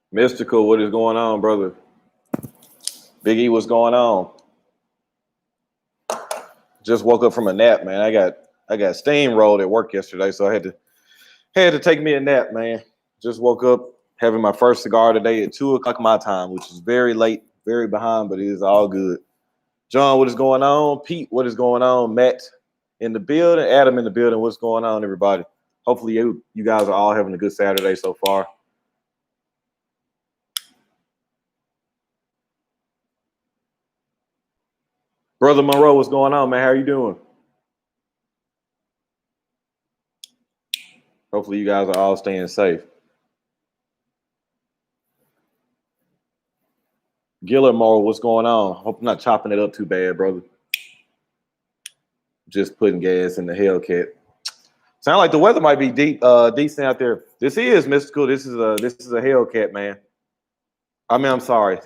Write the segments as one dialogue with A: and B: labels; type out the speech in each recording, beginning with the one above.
A: Mystical, what is going on, brother? Big E, what's going on? Just woke up from a nap, man. I got steamrolled at work yesterday, so I had to take me a nap, man. Just woke up having my first cigar today at 2 o'clock my time, which is very late, very behind, but it is all good. John, what is going on? Pete, what is going on? Matt in the building, Adam in the building. What's going on, everybody? Hopefully you guys are all having a good Saturday so far. Brother Monroe, what's going on, man? How are you doing? Hopefully you guys are all staying safe. Gillermore, what's going on? Hope I'm not chopping it up too bad, brother. Just putting gas in the Hellcat. Sound like the weather might be decent out there. This is mystical. This is a Hellcat, man. I mean, I'm sorry.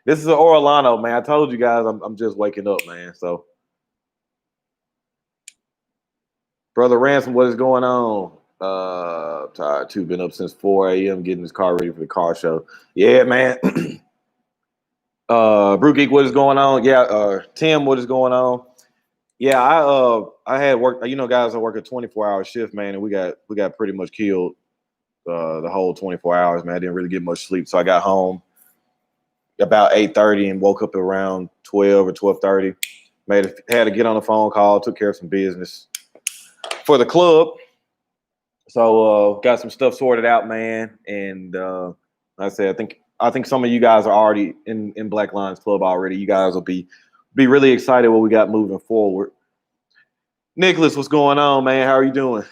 A: This is an Orlando, man. I told you guys I'm just waking up, man. So, brother Ransom, what is going on? Tired too. Been up since 4 a.m. getting this car ready for the car show. Yeah, man. Brew Geek, what is going on? Yeah, Tim, what is going on? Yeah, I had work. You know, guys, I work a 24-hour shift, man, and we got pretty much killed the whole 24 hours, man. I didn't really get much sleep, so I got home about 8:30 and woke up around 12 or 12:30. Had to get on a phone call, took care of some business for the club. So got some stuff sorted out, man. And like I said, I think some of you guys are already in Black Lions Club already. You guys will be really excited what we got moving forward. Nicholas, what's going on, man? How are you doing?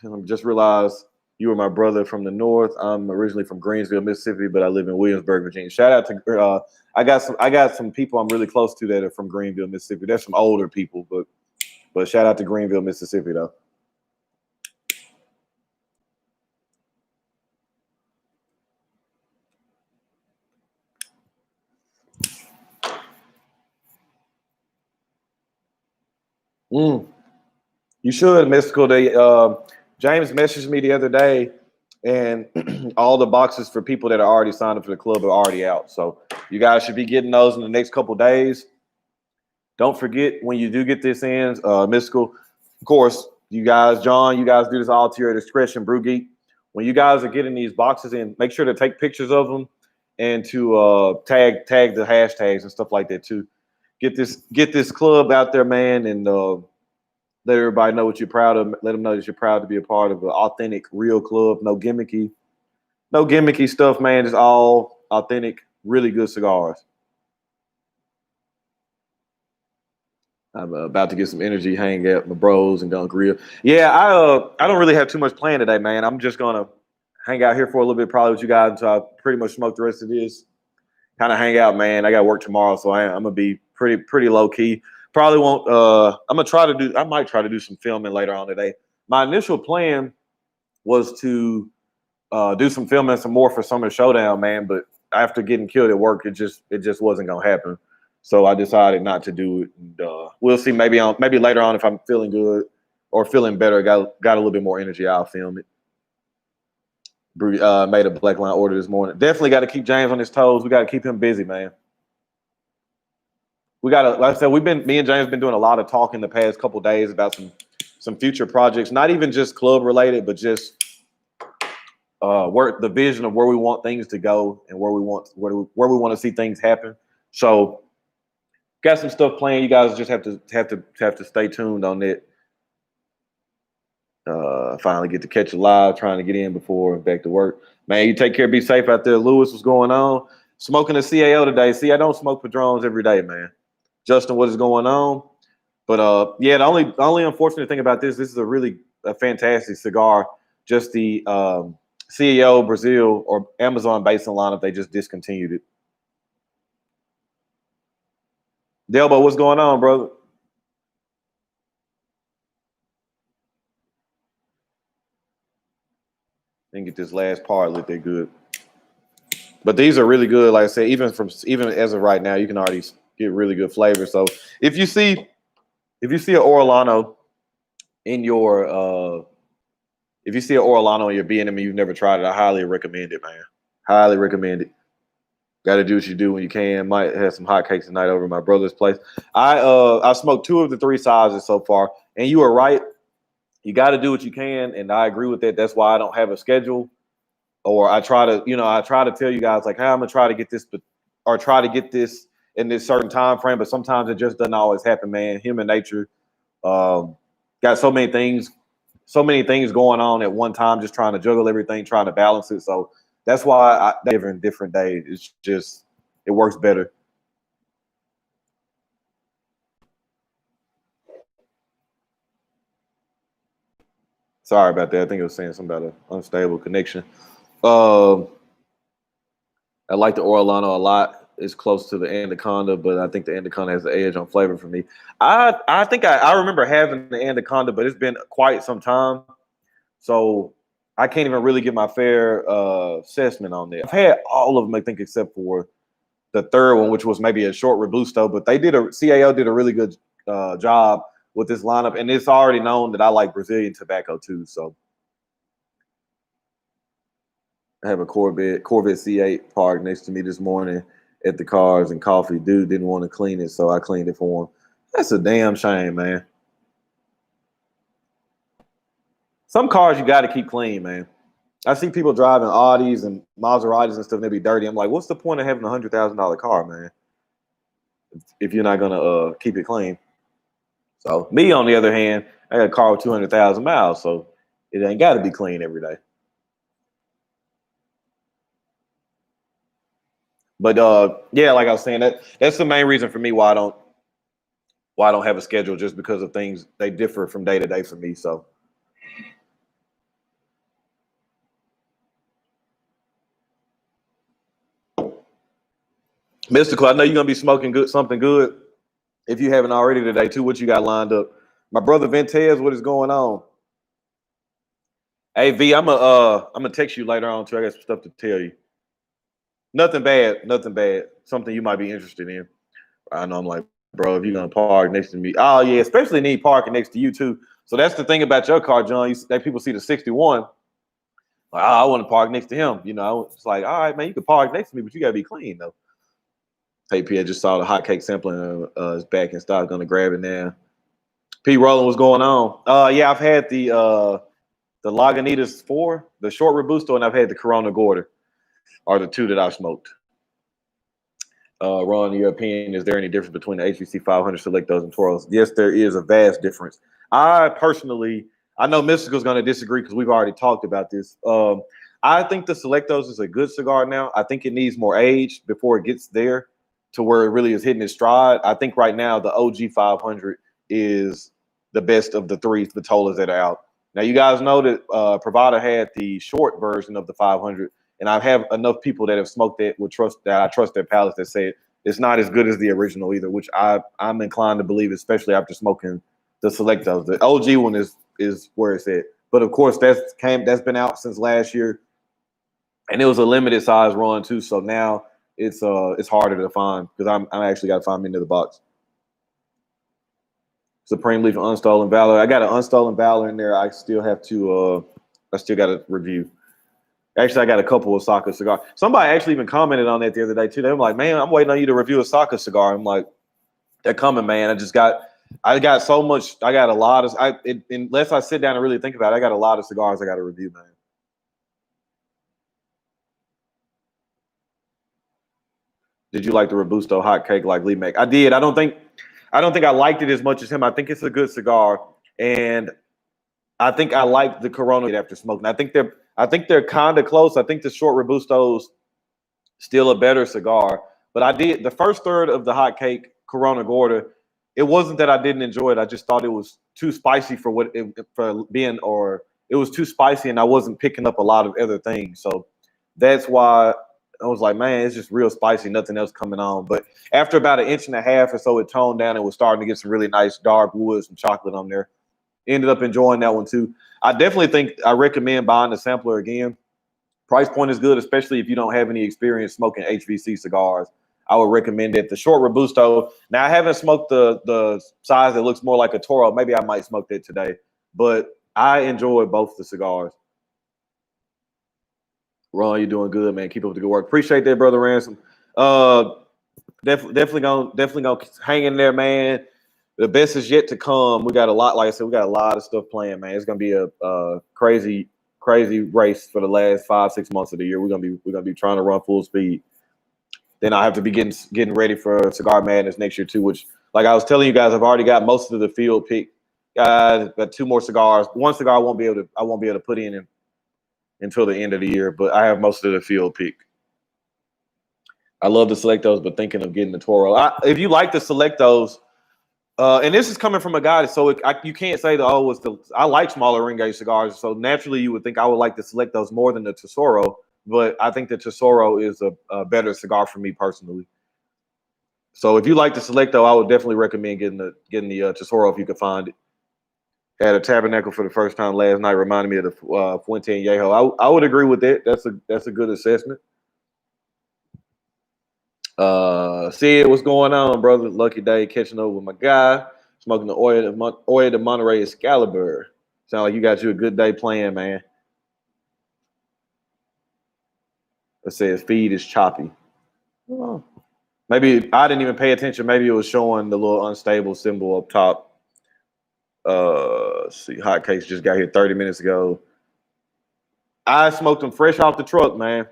A: I just realized you were my brother from the north. I'm originally from Greensville, Mississippi, but I live in Williamsburg, Virginia. Shout out to I got some people I'm really close to that are from Greenville, Mississippi. There's some older people, but shout out to Greenville, Mississippi, though. You should, Mystical. James messaged me the other day, and all the boxes for people that are already signed up for the club are already out. So you guys should be getting those in the next couple days. Don't forget when you do get this in, Mystical. Of course, you guys, John, you guys do this all to your discretion, Brew Geek. When you guys are getting these boxes in, make sure to take pictures of them and to tag the hashtags and stuff like that too. Get this club out there, man, and let everybody know what you're proud of. Let them know that you're proud to be a part of an authentic, real club. No gimmicky stuff, man. It's all authentic, really good cigars. I'm about to get some energy, hang out with my bros, and gonna grill. Yeah, I don't really have too much planned today, man. I'm just gonna hang out here for a little bit, probably with you guys until I pretty much smoke the rest of this. Kind of hang out, man. I got work tomorrow, so I'm gonna be pretty low key. Probably won't. I might try to do some filming later on today. My initial plan was to do some filming some more for Summer Showdown, man. But after getting killed at work, it just wasn't gonna happen. So I decided not to do it. And, we'll see. Maybe later on if I'm feeling good or feeling better, got a little bit more energy, I'll film it. Made a Black Line order this morning. Definitely got to keep James on his toes. We got to keep him busy, man. We got to, like I said, me and James been doing a lot of talking the past couple of days about some future projects, not even just club related, but just the vision of where we want things to go and where we want to see things happen. So got some stuff planned. You guys just have to stay tuned on it. Finally get to catch a live, trying to get in before back to work. Man, you take care, be safe out there. Lewis, what's going on? Smoking a CAO today. See, I don't smoke Padrones every day, man. Justin, what is going on? But yeah, the only unfortunate thing about this is a fantastic cigar. Just the CEO Brazil or Amazon Basin lineup, they just discontinued it. Delbo, what's going on, brother? Didn't get this last part lit that good. But these are really good. Like I said, even as of right now, you can already get really good flavor. So if you see if you see an Orlano in your if you see an Orlano in your B&M and you've never tried it, I highly recommend it, man. Highly recommend it. Got to do what you do when you can. Might have some hot cakes tonight over at my brother's place. I smoked 2 of the 3 sizes so far, and you are right. You got to do what you can, and I agree with that. That's why I don't have a schedule, or I try to tell you guys like, hey, I'm gonna try to get this, or try to get this in this certain time frame. But sometimes it just doesn't always happen, man. Human nature, got so many things going on at one time, just trying to juggle everything, trying to balance it. So that's why different days. It's just it works better. Sorry about that. I think it was saying something about an unstable connection. Um, I like the Orlano a lot. It's close to the Anaconda, but I think the Anaconda has the edge on flavor for me. I think I remember having the Anaconda, but it's been quite some time, so I can't even really get my fair assessment on that. I've had all of them, I think, except for the third one, which was maybe a short Robusto, but CAO did a really good job with this lineup, and it's already known that I like Brazilian tobacco too. So I have a Corvette C8 parked next to me this morning at the Cars and Coffee. Dude didn't want to clean it, so I cleaned it for him. That's a damn shame, man. Some cars you got to keep clean, man. I see people driving Audis and Maseratis and stuff, and they be dirty. I'm like, what's the point of having $100,000 car, man, if you're not gonna keep it clean? So me, on the other hand, I got a car with 200,000 miles, so it ain't got to be clean every day. But yeah, like I was saying, that's the main reason for me why I don't have a schedule, just because of things. They differ from day to day for me. So Mystical, I know you're gonna be smoking something good if you haven't already today too. What you got lined up? My brother Ventez, what is going on? Hey V, I'm gonna text you later on too. I got some stuff to tell you. Nothing bad, nothing bad. Something you might be interested in. I know I'm like, bro, if you're gonna park next to me, oh yeah, especially need parking next to you too. So that's the thing about your car, John. People see the 61. Like, oh, I want to park next to him. You know, it's like, all right, man, you can park next to me, but you gotta be clean though. Hey, P, I just saw the hot cake sampling is back in stock. Gonna grab it now. P, Roland, what's going on? Yeah, I've had the Lagunitas 4, the short Robusto, and I've had the Corona Gorda, are the 2 that I've smoked. Ron, in your opinion, is there any difference between the HVC 500 Selectos and Toros? Yes, there is a vast difference. I know Mystical's going to disagree because we've already talked about this. I think the Selectos is a good cigar now. I think it needs more age before it gets there to where it really is hitting its stride. I think right now the OG 500 is the best of the 3 Vitolas that are out. Now, you guys know that Pravada had the short version of the 500, and I have enough people that have smoked it I trust their palates that say it's not as good as the original either, which I'm inclined to believe, especially after smoking the Selectos. The OG one is where it's at. But of course, that's been out since last year, and it was a limited size run too. So now it's harder to find because I'm actually got to find me into the box. Supreme Leaf Unstolen Valor. I got an Unstolen Valor in there. I still got to review. Actually, I got a couple of Osaka cigars. Somebody actually even commented on that the other day too. They were like, "Man, I'm waiting on you to review a Osaka cigar." I'm like, "They're coming, man." I got so much. I got a lot of. Unless I sit down and really think about it, I got a lot of cigars I got to review, man. Did you like the Robusto hot cake like Lee Mack? I did. I don't think I liked it as much as him. I think it's a good cigar, and I think I like the Corona after smoking. I think they're kind of close. I think the short Robusto's still a better cigar. But I did the first third of the hot cake Corona Gorda. It wasn't that I didn't enjoy it. I just thought it was too spicy or it was too spicy, and I wasn't picking up a lot of other things. So that's why I was like, man, it's just real spicy. Nothing else coming on. But after about an inch and a half or so, it toned down and was starting to get some really nice dark wood, some chocolate on there. Ended up enjoying that one too. I definitely think I recommend buying the sampler again. Price point is good, especially if you don't have any experience smoking HVC cigars. I would recommend it. The short Robusto. Now I haven't smoked the size that looks more like a Toro. Maybe I might smoke that today, but I enjoy both the cigars. Ron, you're doing good, man. Keep up the good work. Appreciate that, brother Ransom. Definitely gonna hang in there, man. The best is yet to come. We got a lot, like I said, we got a lot of stuff playing, man. It's gonna be a crazy race for the last 5-6 months of the year. We're gonna be trying to run full speed. Then I have to be getting ready for Cigar Madness next year too. Which, like I was telling you guys, I've already got most of the field picked. Got 2 more cigars. One cigar I won't be able to put in until the end of the year, but I have most of the field picked. I love to select those, but thinking of getting the Toro. If you like to select those, and this is coming from a guy, so you can't say that, I like smaller ring gauge cigars, so naturally you would think I would like to select those more than the Tesoro, but I think the Tesoro is a better cigar for me personally. So if you like to select, though, I would definitely recommend getting the Tesoro if you can find it. Had a Tabernacle for the first time last night, reminded me of the Fuente Añejo. I would agree with that. That's a good assessment. Sid, what's going on, brother? Lucky day catching up with my guy, smoking the Oil de Monterey Excalibur. Sound like you got you a good day playing, man. It says feed is choppy. Oh. Maybe I didn't even pay attention. Maybe it was showing the little unstable symbol up top. Let's see, Hotcakes just got here 30 minutes ago. I smoked them fresh off the truck, man.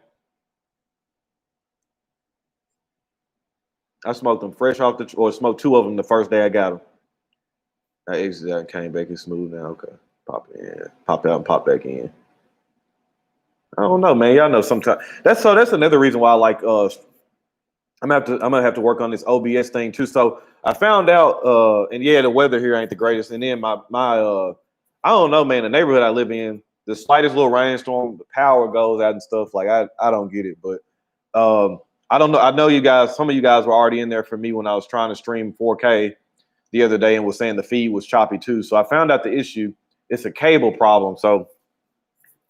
A: I smoked them fresh off or smoked 2 of them the first day I got them. I exited out and came back and smooth now. Okay, pop in, pop out, and pop back in. I don't know, man. Y'all know sometimes that's another reason why I like I'm gonna have to work on this OBS thing too. So I found out, and yeah, the weather here ain't the greatest. And then my I don't know, man. The neighborhood I live in, the slightest little rainstorm, the power goes out and stuff. Like I don't get it, but I don't know. I know you guys. Some of you guys were already in there for me when I was trying to stream 4K the other day and was saying the feed was choppy too. So I found out the issue. It's a cable problem. So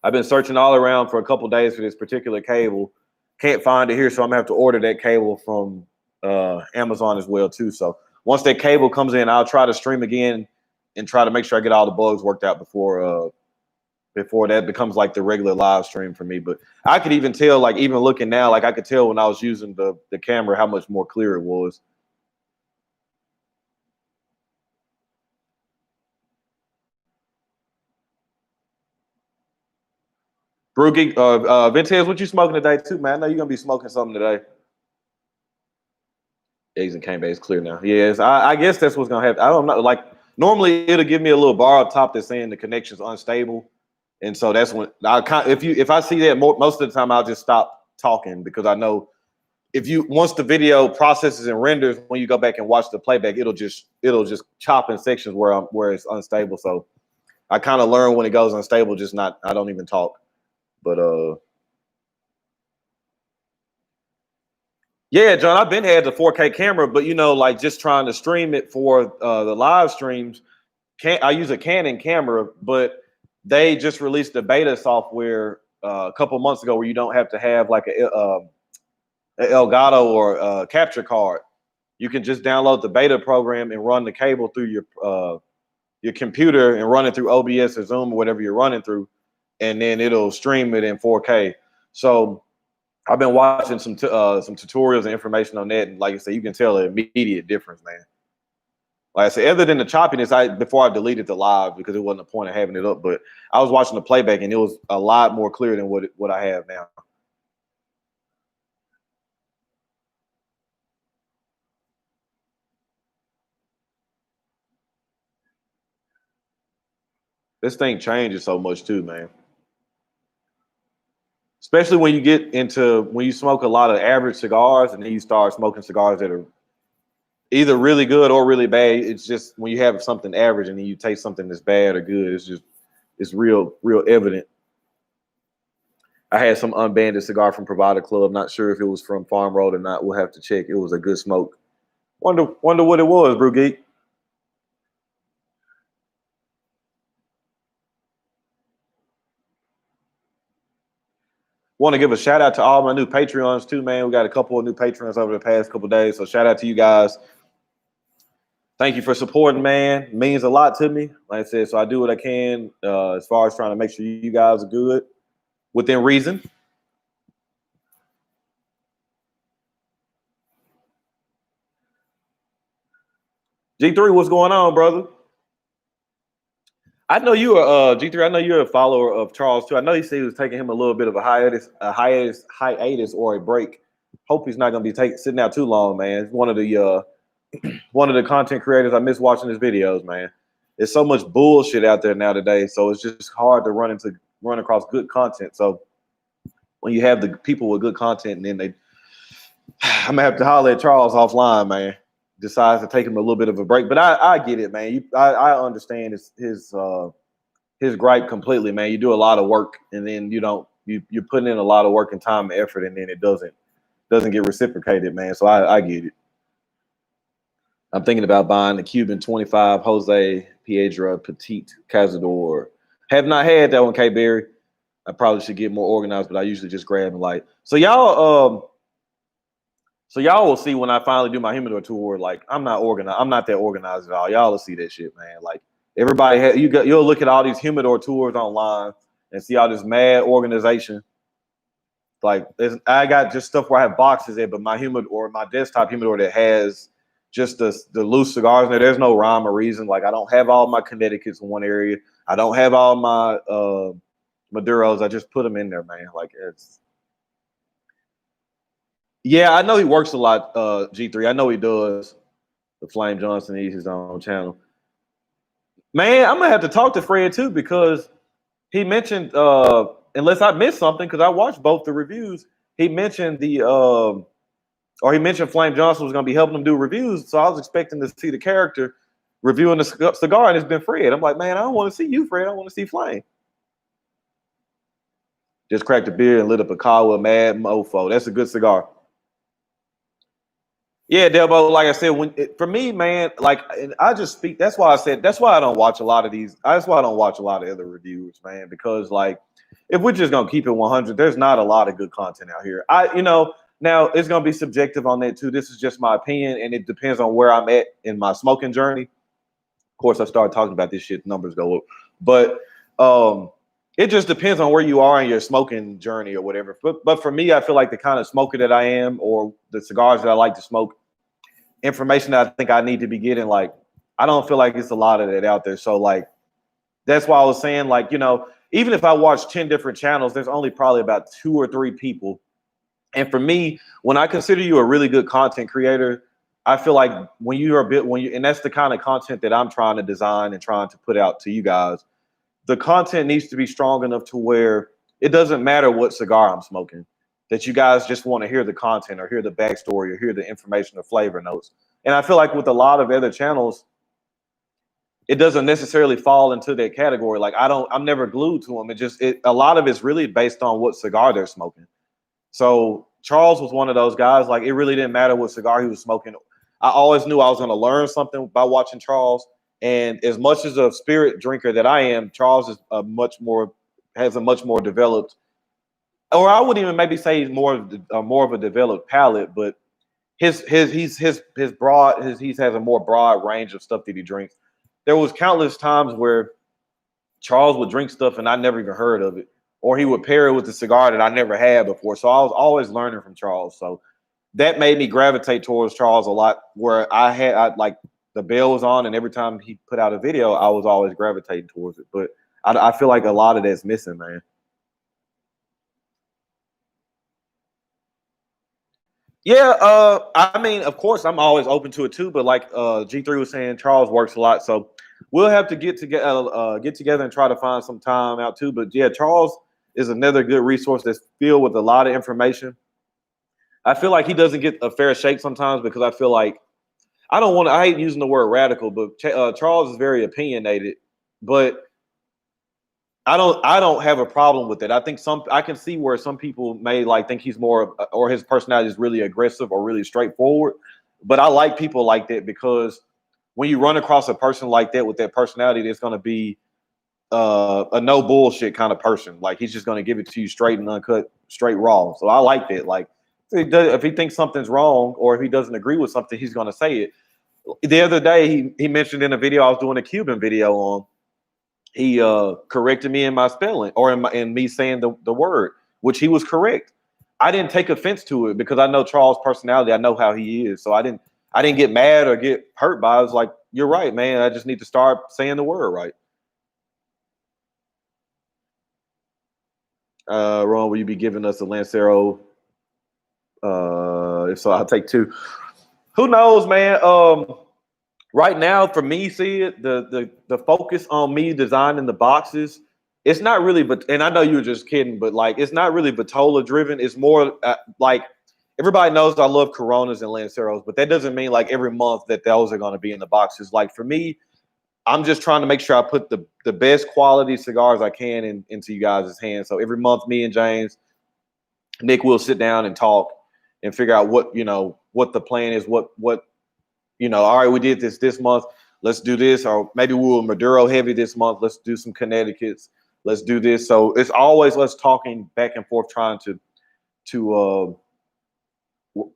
A: I've been searching all around for a couple of days for this particular cable. Can't find it here, so I'm gonna have to order that cable from Amazon as well too. So once that cable comes in, I'll try to stream again and try to make sure I get all the bugs worked out before that becomes like the regular live stream for me. But I could even tell, like even looking now, like I could tell when I was using the camera how much more clear it was. Brew Geek, Vintez, what you smoking today too, man? I know you're gonna be smoking something today. Eggs and cane base clear now. Yes, I guess that's what's gonna happen. I don't know. Like normally it'll give me a little bar up top that's saying the connection's unstable, and so that's when if I see that most of the time I'll just stop talking because I know once the video processes and renders, when you go back and watch the playback, it'll just chop in sections where it's unstable. So I kind of learn when it goes unstable, I don't even talk. But yeah, John, I've been had the 4K camera, but like just trying to stream it for the live streams, I use a Canon camera, but they just released the beta software a couple months ago where you don't have to have like a Elgato or a capture card. You can just download the beta program and run the cable through your computer and run it through OBS or Zoom or whatever you're running through, and then it'll stream it in 4K. So I've been watching some tutorials and information on that, and like I said, you can tell an immediate difference, man. Like I said, other than the choppiness, before I deleted the live because it wasn't the point of having it up, but I was watching the playback and it was a lot more clear than what I have now. This thing changes so much too, man. Especially when you smoke a lot of average cigars and then you start smoking cigars that are either really good or really bad. It's just when you have something average and then you taste something that's bad or good, it's real evident. I had some unbanded cigar from Provider Club. Not sure if it was from Farm Road or not. We'll have to check. It was a good smoke. Wonder what it was, Brew Geek. Want to give a shout out to all my new Patreons too, man. We got a couple of new patrons over the past couple of days, so shout out to you guys. Thank you for supporting, man. It means a lot to me. Like I said, so I do what I can as far as trying to make sure you guys are good within reason. G3, what's going on, brother? I know you are G3. I know you're a follower of Charles too. I know he said he was taking him a little bit of a hiatus or a break. Hope he's not going to be sitting out too long, man. It's one of the content creators. I miss watching his videos, man. There's so much bullshit out there now today, so it's just hard to run across good content. So when you have the people with good content, and then I'm gonna have to holler at Charles offline, man. Decides to take him a little bit of a break, but I get it, man. I understand his gripe completely, man. You do a lot of work, and then you're putting in a lot of work and time and effort, and then it doesn't get reciprocated, man. So I get it. I'm thinking about buying the Cuban 25 Jose Piedra Petite Cazador. Have not had that one, K Berry. I probably should get more organized, but I usually just grab and light. So y'all will see when I finally do my humidor tour. Like, I'm not organized. I'm not that organized at all. Y'all will see that shit, man. Like, everybody you'll look at all these humidor tours online and see all this mad organization. Like, I got just stuff where I have boxes there, but my desktop humidor that has just the loose cigars in there. There's no rhyme or reason. Like, I don't have all my Connecticut's in one area. I don't have all my Maduros. I just put them in there, man. Like, yeah, I know he works a lot, G3. I know he does. The Flame Johnson, he's his own channel. Man, I'm gonna have to talk to Fred too, because he mentioned unless I missed something, because I watched both the reviews. He mentioned he mentioned Flame Johnson was gonna be helping him do reviews. So I was expecting to see the character reviewing the cigar, and it's been Fred. I'm like, man, I don't want to see you, Fred. I want to see Flame. Just cracked a beer and lit up a car with Mad Mofo. That's a good cigar. Yeah, Delbo, like I said, for me, man, like, and I just speak. That's why I don't watch a lot of these. That's why I don't watch a lot of other reviews, man, because, like, if we're just gonna keep it 100, there's not a lot of good content out here. Now it's gonna be subjective on that too. This is just my opinion, and it depends on where I'm at in my smoking journey. Of course, I started talking about this shit, numbers go up, but it just depends on where you are in your smoking journey or whatever. But for me, I feel like the kind of smoker that I am, or the cigars that I like to smoke, information that I think I need to be getting, like, I don't feel like it's a lot of that out there. So, like, that's why I was saying, like, even if I watch 10 different channels, there's only probably about 2 or 3 people. And for me, when I consider you a really good content creator, I feel like and that's the kind of content that I'm trying to design and trying to put out to you guys. The content needs to be strong enough to where it doesn't matter what cigar I'm smoking, that you guys just want to hear the content or hear the backstory or hear the information or flavor notes. And I feel like with a lot of other channels, it doesn't necessarily fall into that category. Like, I'm never glued to them. A lot of it's really based on what cigar they're smoking. So Charles was one of those guys. Like, it really didn't matter what cigar he was smoking. I always knew I was going to learn something by watching Charles. And as much as a spirit drinker that I am, Charles is has a much more developed, or I wouldn't even maybe say more of a developed palate, but he has a more broad range of stuff that he drinks. There was countless times where Charles would drink stuff and I never even heard of it, or he would pair it with a cigar that I never had before. So I was always learning from Charles. So that made me gravitate towards Charles a lot, where I like, the bell was on, and every time he put out a video, I was always gravitating towards it. But I feel like a lot of that's missing, man. Yeah, I mean, of course, I'm always open to it too. But like G3 was saying, Charles works a lot, so we'll have to get together and try to find some time out too. But yeah, Charles is another good resource that's filled with a lot of information. I feel like he doesn't get a fair shake sometimes, because I feel like I hate using the word radical, but Charles is very opinionated, but I don't have a problem with it. I think I can see where some people may like think he's more, or his personality is really aggressive or really straightforward. But I like people like that, because when you run across a person like that with that personality, there's going to be a no bullshit kind of person. Like he's just gonna give it to you straight and uncut, straight raw. So I like that. Like if he thinks something's wrong or if he doesn't agree with something, he's gonna say it. The other day he mentioned in a video I was doing a Cuban video on. He corrected me in my spelling or in me saying the word, which he was correct. I didn't take offense to it because I know Charles' personality. I know how he is. So I didn't get mad or get hurt by it. I was like, you're right, man. I just need to start saying the word right. Ron, will you be giving us a Lancero? If so, I'll take 2. Who knows, man? Right now, for me, see it, the focus on me designing the boxes, it's not really, but and I know you were just kidding, but like it's not really Vitola driven. It's more like everybody knows I love Coronas and Lanceros, but that doesn't mean like every month that those are going to be in the boxes. Like for me, I'm just trying to make sure I put the best quality cigars I can into you guys' hands. So every month, me and James, Nick will sit down and talk and figure out what what the plan is, what all right, we did this month. Let's do this, or maybe we'll Maduro heavy this month. Let's do some Connecticut's. Let's do this. So it's always us talking back and forth, trying to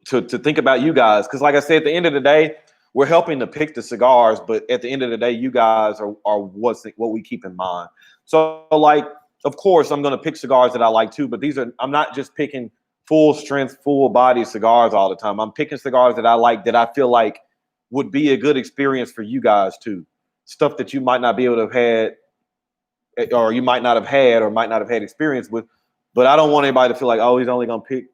A: think about you guys. Because like I said, at the end of the day, we're helping to pick the cigars, but at the end of the day, you guys are what we keep in mind. So like, of course, I'm going to pick cigars that I like too, but I'm not just picking full strength, full body cigars all the time. I'm picking cigars that I like, that I feel like would be a good experience for you guys too. Stuff that you might not be able to have had, or you might not have had, or might not have had experience with. But I don't want anybody to feel like, oh, he's only gonna pick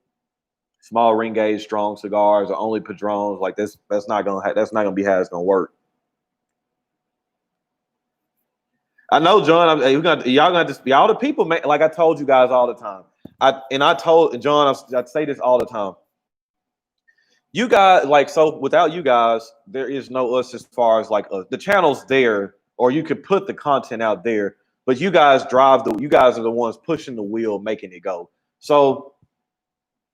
A: small ring gauge strong cigars or only Padrones. Like that's not gonna be how it's gonna work. I know, John. Y'all the people, man. Like I told you guys all the time. I told John, I say this all the time. You guys, like, so without you guys, there is no us as far as like the channel's there, or you could put the content out there, but you guys you guys are the ones pushing the wheel, making it go. So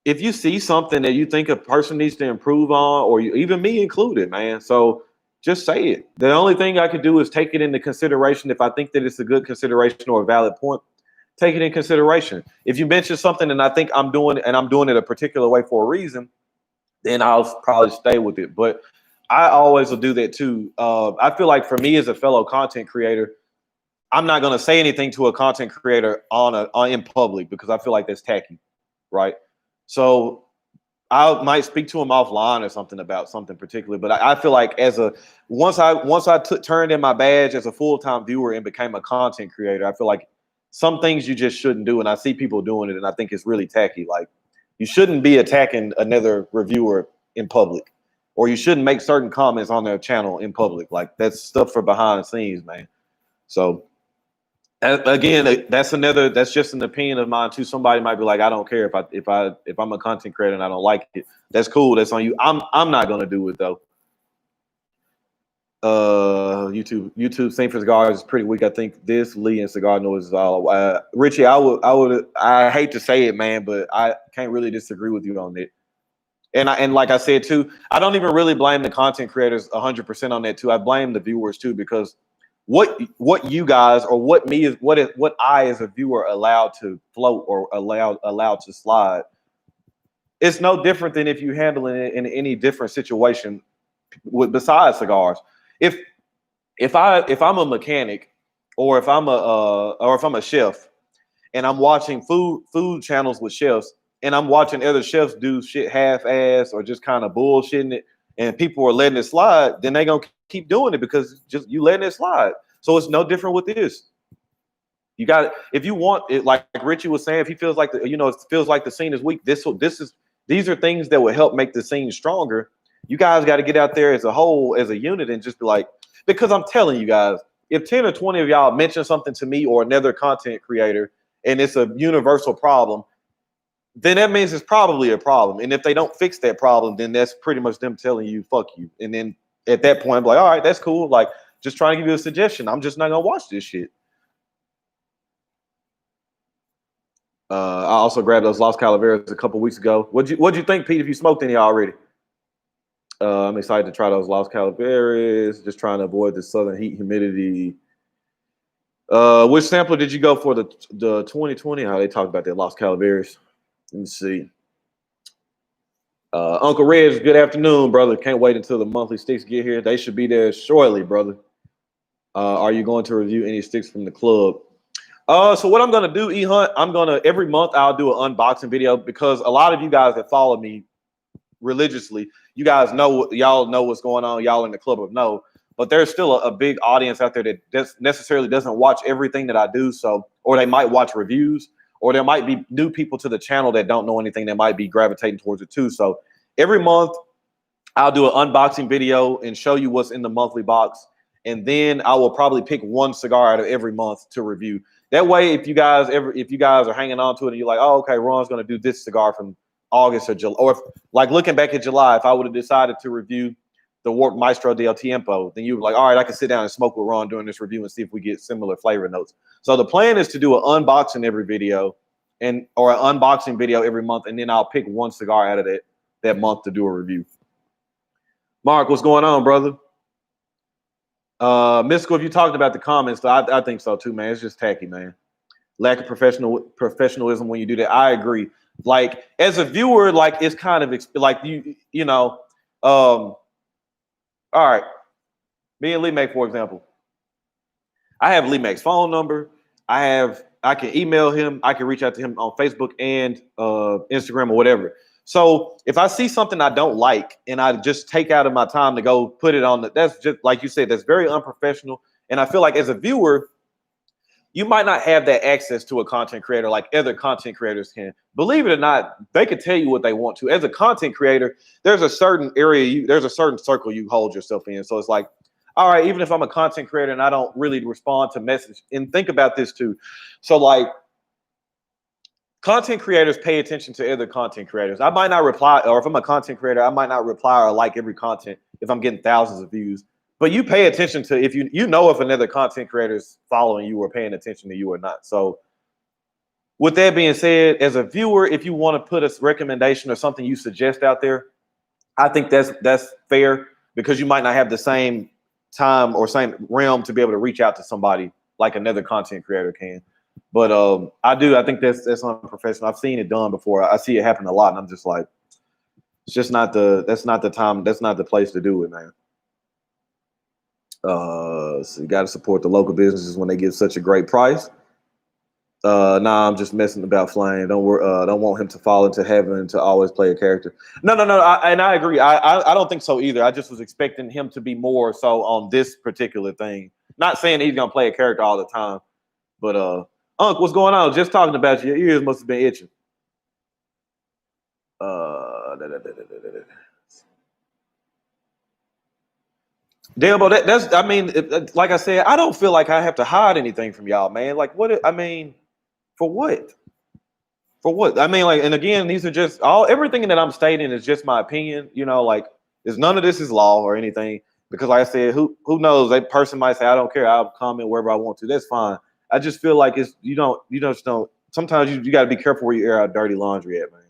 A: if you see something that you think a person needs to improve on, or even me included, man, so just say it. The only thing I could do is take it into consideration. If I think that it's a good consideration or a valid point, take it in consideration. If you mention something and I think I'm doing it a particular way for a reason, then I'll probably stay with it. But I always will do that too. I feel like for me as a fellow content creator, I'm not going to say anything to a content creator in public because I feel like that's tacky, right? So I might speak to him offline or something about something particular. But I feel like once I turned in my badge as a full-time viewer and became a content creator, I feel like some things you just shouldn't do. And I see people doing it, and I think it's really tacky. Like, you shouldn't be attacking another reviewer in public, or you shouldn't make certain comments on their channel in public. Like, that's stuff for behind the scenes, man. So again, that's just an opinion of mine too. Somebody might be like, I don't care if I'm a content creator and I don't like it. That's cool. That's on you. I'm not gonna do it though. YouTube Saint for cigars is pretty weak. I think this Lee and cigar noise is all. Richie, I hate to say it, man, but I can't really disagree with you on it. And like I said too, I don't even really blame the content creators 100% on that too. I blame the viewers too, because what you guys, or what I as a viewer allowed to float or allowed to slide, it's no different than if you handle it in any different situation besides cigars. If I'm a mechanic, or if I'm a chef, and I'm watching food channels with chefs, and I'm watching other chefs do shit half-ass or just kind of bullshitting it, and people are letting it slide, then they gonna keep doing it because just you letting it slide. So it's no different with this. You got, if you want it, like Richie was saying, if he feels like it feels like the scene is weak, these are things that will help make the scene stronger. You guys got to get out there as a whole, as a unit, and just be like, because I'm telling you guys, if 10 or 20 of y'all mention something to me or another content creator and it's a universal problem, then that means it's probably a problem. And if they don't fix that problem, then that's pretty much them telling you, fuck you. And then at that point, I'm like, all right, that's cool. Like, just trying to give you a suggestion. I'm just not going to watch this shit. I also grabbed those Los Calaveras a couple weeks ago. What'd you think, Pete, if you smoked any already? I'm excited to try those Los Calaveras. Just trying to avoid the southern heat, humidity. Which sampler did you go for the 2020? How they talk about that Los Calaveras. Let me see. Uncle Reg, good afternoon, brother. Can't wait until the monthly sticks get here. They should be there shortly, brother. Are you going to review any sticks from the club? So what I'm gonna do, E-Hunt, I'm gonna every month I'll do an unboxing video because a lot of you guys that follow me religiously, you guys know, y'all know what's going on. Y'all in the club of know, but there's still a big audience out there that necessarily doesn't watch everything that I do. So, or they might watch reviews, or there might be new people to the channel that don't know anything that might be gravitating towards it too. So every month I'll do an unboxing video and show you what's in the monthly box. And then I will probably pick one cigar out of every month to review. That way, if you guys are hanging on to it and you're like, oh, okay, Ron's going to do this cigar from August or July, or if, like looking back at July, if I would have decided to review the Warp Maestro del Tiempo, then you were like, all right, I can sit down and smoke with Ron during this review and see if we get similar flavor notes. So the plan is to do an unboxing every video or an unboxing video every month, and then I'll pick one cigar out of that month to do a review. Mark, what's going on, brother? Mystical, if you talked about the comments, so I think so too, man. It's just tacky, man. Lack of professionalism when you do that. I agree. Like as a viewer, like it's kind of like you know. All right, me and Lee Mac, for example. I have Lee Mac's phone number. I can email him. I can reach out to him on Facebook and Instagram or whatever. So if I see something I don't like and I just take out of my time to go put it on, that's just like you said, that's very unprofessional. And I feel like as a viewer, you might not have that access to a content creator like other content creators can. Believe it or not, they could tell you what they want to. As a content creator, there's a certain area, there's a certain circle you hold yourself in. So it's like, all right, even if I'm a content creator and I don't really respond to message, and think about this too. So like, content creators pay attention to other content creators. I might not reply, or if I'm a content creator, I might not reply or like every content if I'm getting thousands of views. But you pay attention to if you know if another content creator is following you or paying attention to you or not. So with that being said, as a viewer, if you want to put a recommendation or something you suggest out there, I think that's fair because you might not have the same time or same realm to be able to reach out to somebody like another content creator can. But I think that's unprofessional. I've seen it done before. I see it happen a lot, and I'm just like, it's just that's not the time, that's not the place to do it, man. So you got to support the local businesses when they give such a great price. Nah, I'm just messing about Flame. Don't want him to fall into heaven to always play a character. No. And I agree. I don't think so either. I just was expecting him to be more so on this particular thing. Not saying he's gonna play a character all the time, but Unc, what's going on? Just talking about you. Your ears must have been itching. Damn, bro, that's. I mean, like I said, I don't feel like I have to hide anything from y'all, man. Like, what? I mean, for what? For what? I mean, like, and again, these are just everything that I'm stating is just my opinion. You know, like, there's none of this is law or anything. Because, like I said, who knows? That person might say, I don't care. I'll comment wherever I want to. That's fine. I just feel like you just don't. Sometimes you got to be careful where you air out dirty laundry at, man.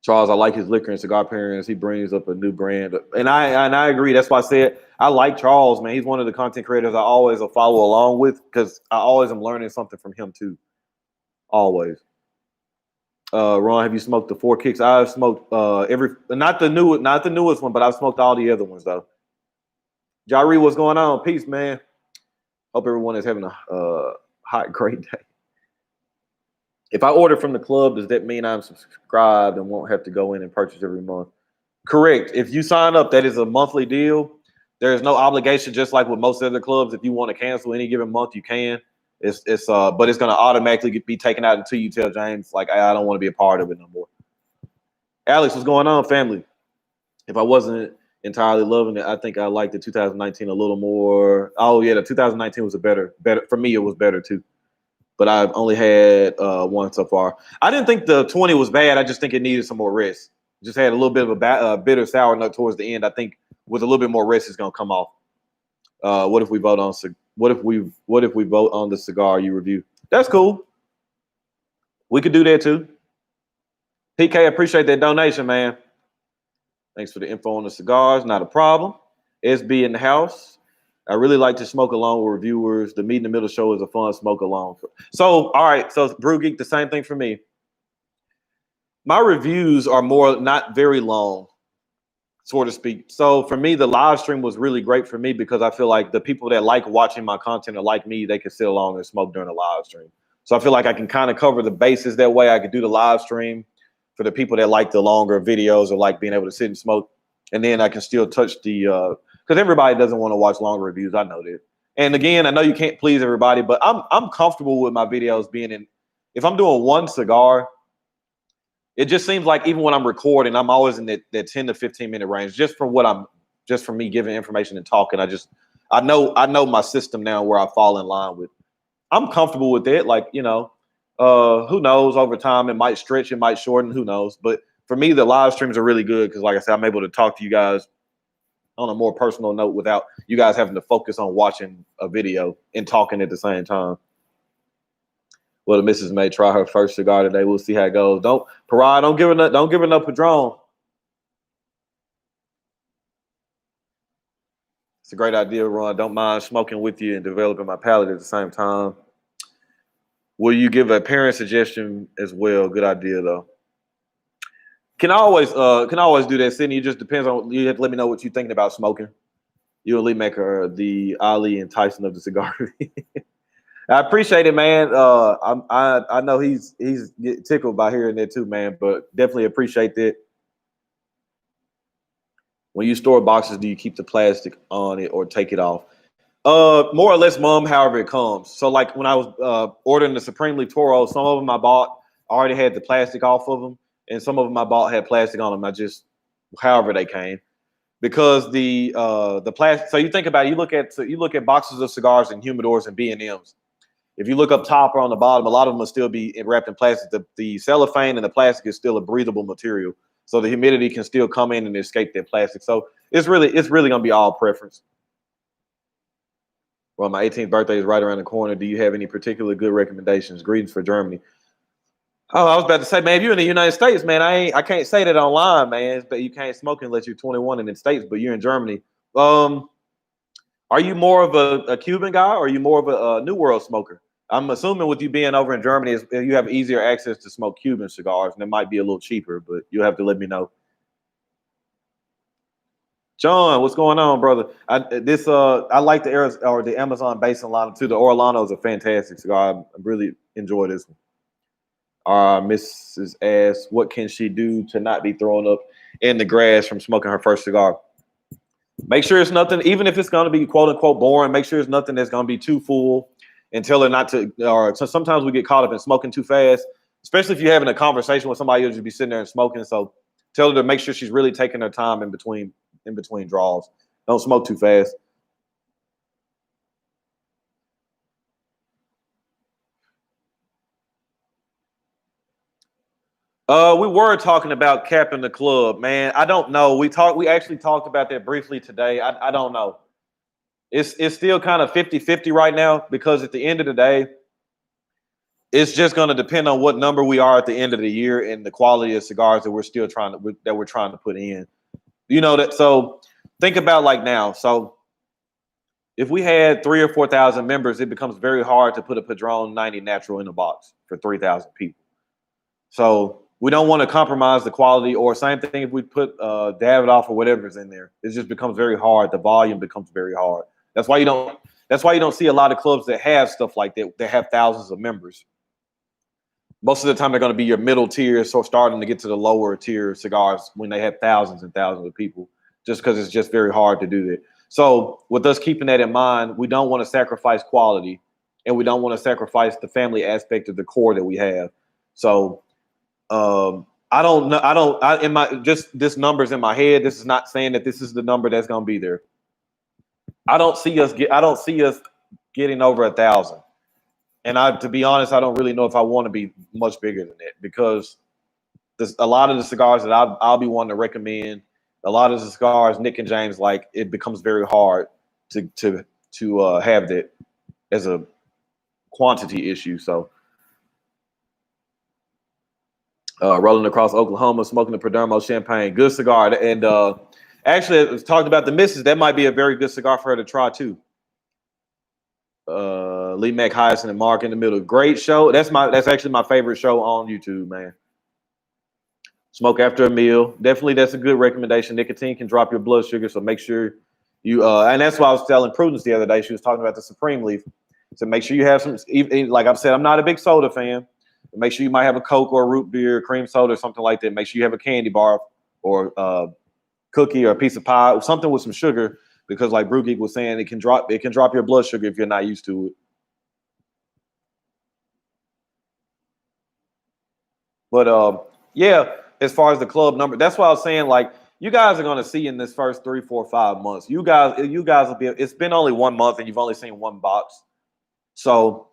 A: Charles, I like his liquor and cigar pairings. He brings up a new brand, and I agree. That's why I said I like Charles, man. He's one of the content creators I always will follow along with because I always am learning something from him too. Always. Ron, have you smoked the 4 Kicks? I've smoked not the newest one, but I've smoked all the other ones though. Jari, what's going on? Peace, man. Hope everyone is having a hot, great day. If I order from the club, does that mean I'm subscribed and won't have to go in and purchase every month? Correct. If you sign up, that is a monthly deal. There is no obligation, just like with most other clubs. If you want to cancel any given month, you can. But it's going to automatically be taken out until you tell James, like, I don't want to be a part of it no more. Alex, what's going on, family? If I wasn't entirely loving it, I think I liked the 2019 a little more. Oh yeah, the 2019 was better for me. It was better too. But I've only had one so far. I didn't think the 20 was bad. I just think it needed some more rest. Just had a little bit of a bitter sour nut towards the end. I think with a little bit more rest, it's gonna come off. What if we vote on the cigar you review? That's cool. We could do that too. PK, appreciate that donation, man. Thanks for the info on the cigars. Not a problem. SB in the house. I really like to smoke along with reviewers. The Meet in the Middle show is a fun smoke along. So, all right. So, Brew Geek, the same thing for me. My reviews are more not very long, so to speak. So, for me, the live stream was really great for me because I feel like the people that like watching my content or like me, they can sit along and smoke during the live stream. So, I feel like I can kind of cover the bases that way. I could do the live stream for the people that like the longer videos or like being able to sit and smoke. And then I can still touch the because everybody doesn't want to watch longer reviews. I know that. And again, I know you can't please everybody, but I'm comfortable with my videos being in. If I'm doing one cigar, it just seems like even when I'm recording, I'm always in that 10 to 15 minute range, just for me giving information and talking. I know my system now where I fall in line with. I'm comfortable with it. Like, who knows, over time it might stretch, it might shorten, who knows. But for me, the live streams are really good because, like I said, I'm able to talk to you guys on a more personal note without you guys having to focus on watching a video and talking at the same time. Well, the missus may try her first cigar today. We'll see how it goes. Don't give her no Padron. It's a great idea, Ron. Don't mind smoking with you and developing my palate at the same time. Will you give a parent suggestion as well? Good idea, though. Can always do that, Sydney. It just depends on, you have to let me know what you're thinking about smoking. You and Lee Maker, the Ali and Tyson of the cigar. I appreciate it, man. I know he's tickled by hearing that too, man. But definitely appreciate that. When you store boxes, do you keep the plastic on it or take it off? More or less, Mom. However it comes. So, like when I was ordering the Supremely Toro, some of them I bought already had the plastic off of them, and some of them I bought had plastic on them. I just, however they came, because the plastic. So you think about it, you look at boxes of cigars and humidors and B&Ms. If you look up top or on the bottom, a lot of them will still be wrapped in plastic. The cellophane and the plastic is still a breathable material, so the humidity can still come in and escape that plastic. So it's really gonna be all preference. Well, my 18th birthday is right around the corner. Do you have any particular good recommendations? Greetings for Germany. Oh, I was about to say, man, if you're in the United States, man, I can't say that online, man, but you can't smoke unless you're 21 in the States, but you're in Germany. Are you more of a Cuban guy or are you more of a New World smoker? I'm assuming with you being over in Germany, you have easier access to smoke Cuban cigars, and it might be a little cheaper, but you'll have to let me know. John, what's going on, brother? I like the Amazon Basin lineup too. The Orlando is a fantastic cigar. I really enjoy this one. Mrs. asks, what can she do to not be throwing up in the grass from smoking her first cigar? Make sure it's nothing, even if it's going to be quote unquote boring, make sure it's nothing that's going to be too full and tell her not to. Or so sometimes we get caught up in smoking too fast, especially if you're having a conversation with somebody, you'll just be sitting there and smoking. So tell her to make sure she's really taking her time in between draws. Don't smoke too fast. We were talking about capping the club, man. I don't know. We actually talked about that briefly today. I don't know. It's still kind of 50-50 right now because at the end of the day, it's just going to depend on what number we are at the end of the year and the quality of cigars that we're trying to put in. You know that. So think about like now. So if we had 3,000 or 4,000 members, it becomes very hard to put a Padron 90 natural in a box for 3,000 people. So we don't want to compromise the quality, or same thing if we put Davidoff or whatever's in there. It just becomes very hard. The volume becomes very hard. That's why you don't see a lot of clubs that have stuff like that have thousands of members. Most of the time they're going to be your middle tier, so starting to get to the lower tier cigars when they have thousands and thousands of people, just because it's just very hard to do that. So with us keeping that in mind, we don't want to sacrifice quality, and we don't want to sacrifice the family aspect of the core that we have. So I don't know. This number's in my head. This is not saying that this is the number that's going to be there. I don't see us getting over 1,000. And to be honest, I don't really know if I want to be much bigger than that, because a lot of the cigars that I'll be wanting to recommend, a lot of the cigars Nick and James like, it becomes very hard to have that as a quantity issue. So rolling across Oklahoma, smoking the Perdomo champagne, good cigar. And actually, it was talked about the missus. That might be a very good cigar for her to try too. Lee Mack, Hyson, and Mark in the middle. Great show. That's actually my favorite show on YouTube, man. Smoke after a meal. Definitely, that's a good recommendation. Nicotine can drop your blood sugar, so make sure you. And that's why I was telling Prudence the other day. She was talking about the Supreme Leaf. So make sure you have some. Like I've said, I'm not a big soda fan. Make sure you might have a Coke or a root beer, cream soda, or something like that. Make sure you have a candy bar or cookie or a piece of pie or something with some sugar, because like Brew Geek was saying, it can drop your blood sugar if you're not used to it. But yeah, as far as the club number, that's why I was saying, like, you guys are gonna see in this first 3, 4, 5 months. You guys will be. It's been only 1 month and you've only seen one box, so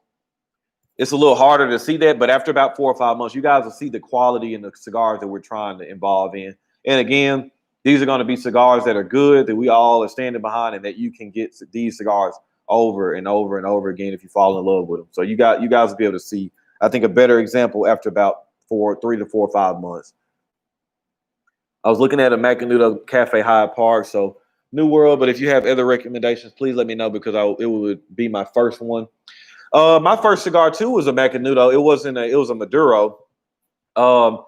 A: it's a little harder to see that. But after about 4 or 5 months, you guys will see the quality in the cigars that we're trying to involve in. And again, these are going to be cigars that are good, that we all are standing behind, and that you can get these cigars over and over and over again if you fall in love with them. So you guys will be able to see, I think, a better example after about 3 to 4 or 5 months. I was looking at a Macanudo Cafe Hyde Park, so New World. But if you have other recommendations, please let me know, because it would be my first one. My first cigar too was a Macanudo. It was a Maduro. Um,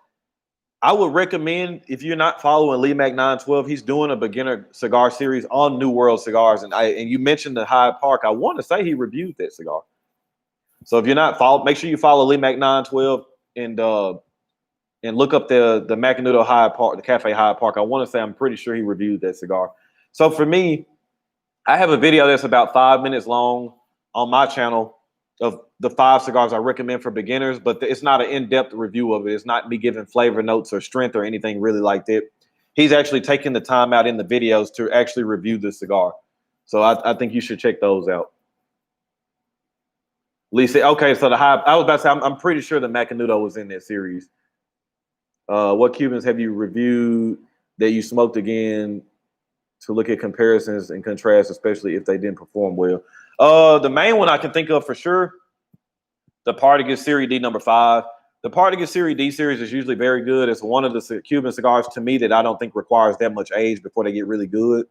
A: I would recommend, if you're not following Lee Mac 912, he's doing a beginner cigar series on New World cigars, and you mentioned the Hyde Park. I want to say he reviewed that cigar. So if you're not make sure you follow Lee Mac 912 and look up the Macanudo Hyde Park, the Cafe Hyde Park. I want to say I'm pretty sure he reviewed that cigar. So for me, I have a video that's about 5 minutes long on my channel of the 5 cigars I recommend for beginners, but it's not an in-depth review of it. It's not me giving flavor notes or strength or anything really like that. He's actually taking the time out in the videos to actually review the cigar. So I think you should check those out. Lisa, okay, so I was about to say, I'm pretty sure the Macanudo was in that series. What Cubans have you reviewed that you smoked again to look at comparisons and contrasts, especially if they didn't perform well? The main one I can think of for sure, the Partagas Series D #5. The Partagas Series D series is usually very good. It's one of the Cuban cigars to me that I don't think requires that much age before they get really good.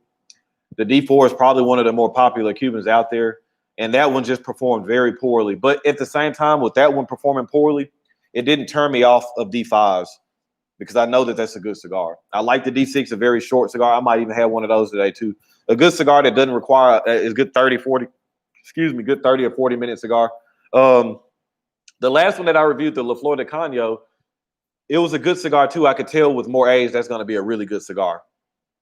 A: The D4 is probably one of the more popular Cubans out there, and that one just performed very poorly. But at the same time, with that one performing poorly, it didn't turn me off of D5s, because I know that that's a good cigar. I like the D6, a very short cigar. I might even have one of those today too. A good cigar that doesn't require is good 30, 40, good 30 or 40-minute cigar. The last one that I reviewed, the La Flor de Caño, it was a good cigar too. I could tell with more age that's going to be a really good cigar.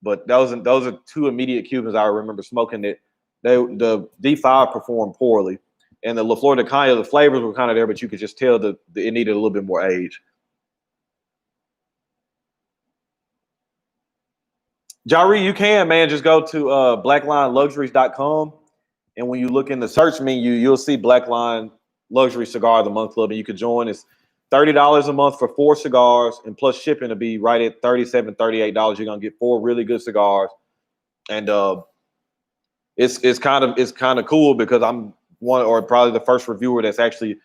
A: But those are 2 immediate Cubans I remember smoking that the D5 performed poorly. And the La Flor de Caño, the flavors were kind of there, but you could just tell that it needed a little bit more age. Jari, you can, man, just go to blacklineluxuries.com. And when you look in the search menu, you'll see Blackline Luxury Cigar of the Month Club, and you can join. It's $30 a month for 4 cigars, and plus shipping to be right at $37, $38. You're gonna get 4 really good cigars, and it's kind of cool, because I'm one, or probably the first reviewer that's actually,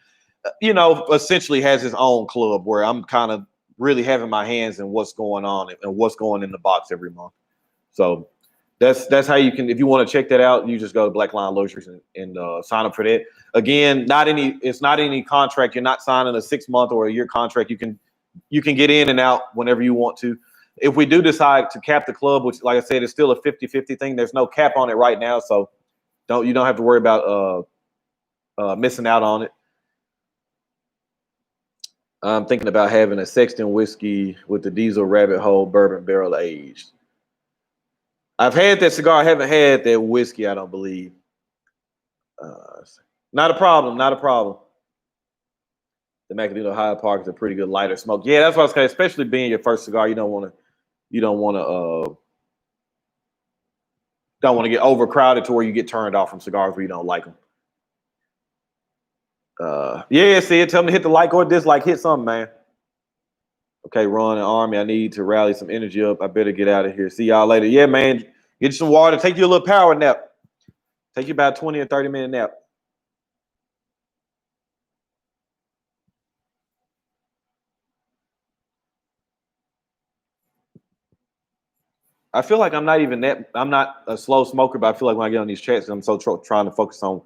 A: essentially has his own club where I'm kind of really having my hands in what's going on and what's going in the box every month. So that's how you can, if you want to check that out, you just go to Blackline Luxuries and sign up for that. Again, it's not any contract. You're not signing a 6-month or a year contract. You can get in and out whenever you want to. If we do decide to cap the club, which, like I said, is still a 50-50 thing, there's no cap on it right now, so you don't have to worry about missing out on it. I'm thinking about having a Sexton whiskey with the Diesel Rabbit Hole bourbon barrel aged. I've had that cigar. I haven't had that whiskey, I don't believe. Not a problem. Not a problem. The Macanudo Hyde Park is a pretty good lighter smoke. Yeah, that's what I was saying. Especially being your first cigar, you don't want to get overcrowded to where you get turned off from cigars where you don't like them. Yeah, see, tell me to hit the like or dislike. Hit something, man. Okay, Ron and Army, I need to rally some energy up. I better get out of here. See y'all later. Yeah, man. Get you some water. Take you a little power nap. Take you about 20 or 30-minute nap. I feel like I'm not a slow smoker, but I feel like when I get on these chats, I'm so trying to focus on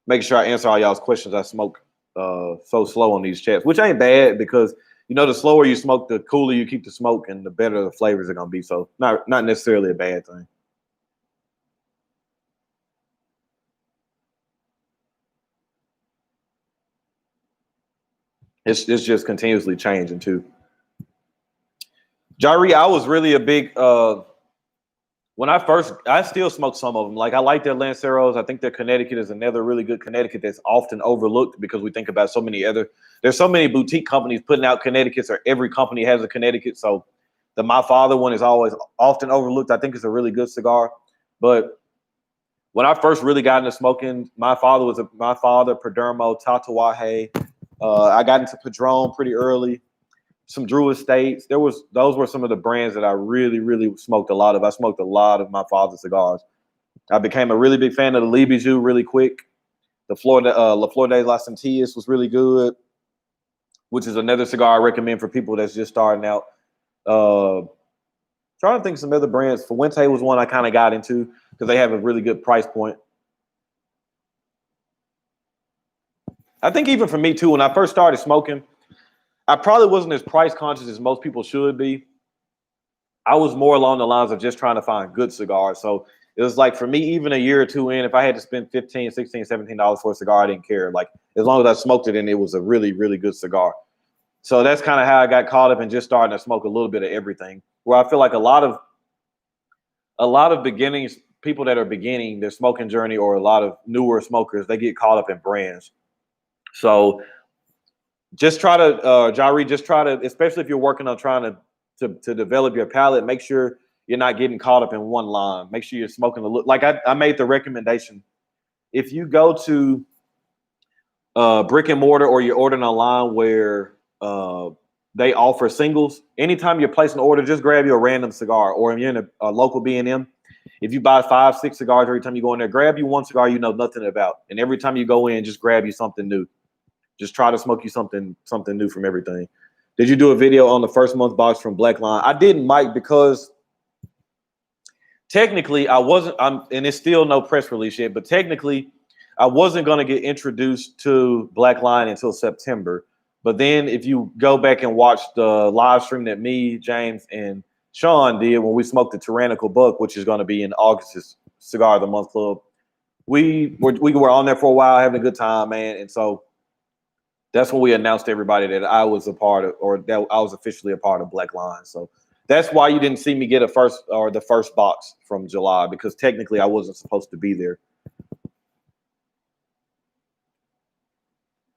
A: making sure I answer all y'all's questions. I smoke so slow on these chats, which ain't bad because the slower you smoke, the cooler you keep the smoke, and the better the flavors are gonna be. So not necessarily a bad thing. It's just continuously changing too. Jari, I was really a big when I still smoke some of them. Like I like their Lanceros. I think their Connecticut is another really good Connecticut that's often overlooked because we think about there's so many boutique companies putting out Connecticut's, or every company has a Connecticut. So the My Father one is always often overlooked. I think it's a really good cigar. But when I first really got into smoking, My Father, Perdermo, Tatuaje. I got into Padron pretty early. Some Drew Estates. Those were some of the brands that I really, really smoked a lot of. I smoked a lot of My Father's cigars. I became a really big fan of the Libijou really quick. The La Flor de las Antillas was really good, which is another cigar I recommend for people that's just starting out. Trying to think of some other brands. Fuente was one I kind of got into because they have a really good price point. I think even for me too, when I first started smoking, I probably wasn't as price conscious as most people should be. I was more along the lines of just trying to find good cigars. So it was like for me, even a year or two in, if I had to spend $15, $16, $17 for a cigar, I didn't care. Like as long as I smoked it and it was a really, really good cigar. So that's kind of how I got caught up in just starting to smoke a little bit of everything. Where I feel like a lot of beginnings, people that are beginning their smoking journey, or a lot of newer smokers, they get caught up in brands. So just try to, Jari, especially if you're working on trying to develop your palate, make sure you're not getting caught up in one line. Make sure you're smoking a little. Like I made the recommendation. If you go to brick and mortar, or you're ordering online where they offer singles, anytime you're placing an order, just grab you a random cigar. Or if you're in a local B&M, if you buy 5, 6 cigars every time you go in there, grab you one cigar you know nothing about. And every time you go in, just grab you something new. Just try to smoke you something new from everything. Did you do a video on the first month box from Black Line? I didn't, Mike, because technically I wasn't, and it's still no press release yet, but technically I wasn't going to get introduced to Black Line until September. But then if you go back and watch the live stream that me, James, and Sean did when we smoked the Tyrannical Buck, which is going to be in August's Cigar of the Month Club, we were on there for a while having a good time, man. And so that's when we announced to everybody that I was a part of, or that I was officially a part of Black Line. So that's why you didn't see me get the first box from July, because technically I wasn't supposed to be there.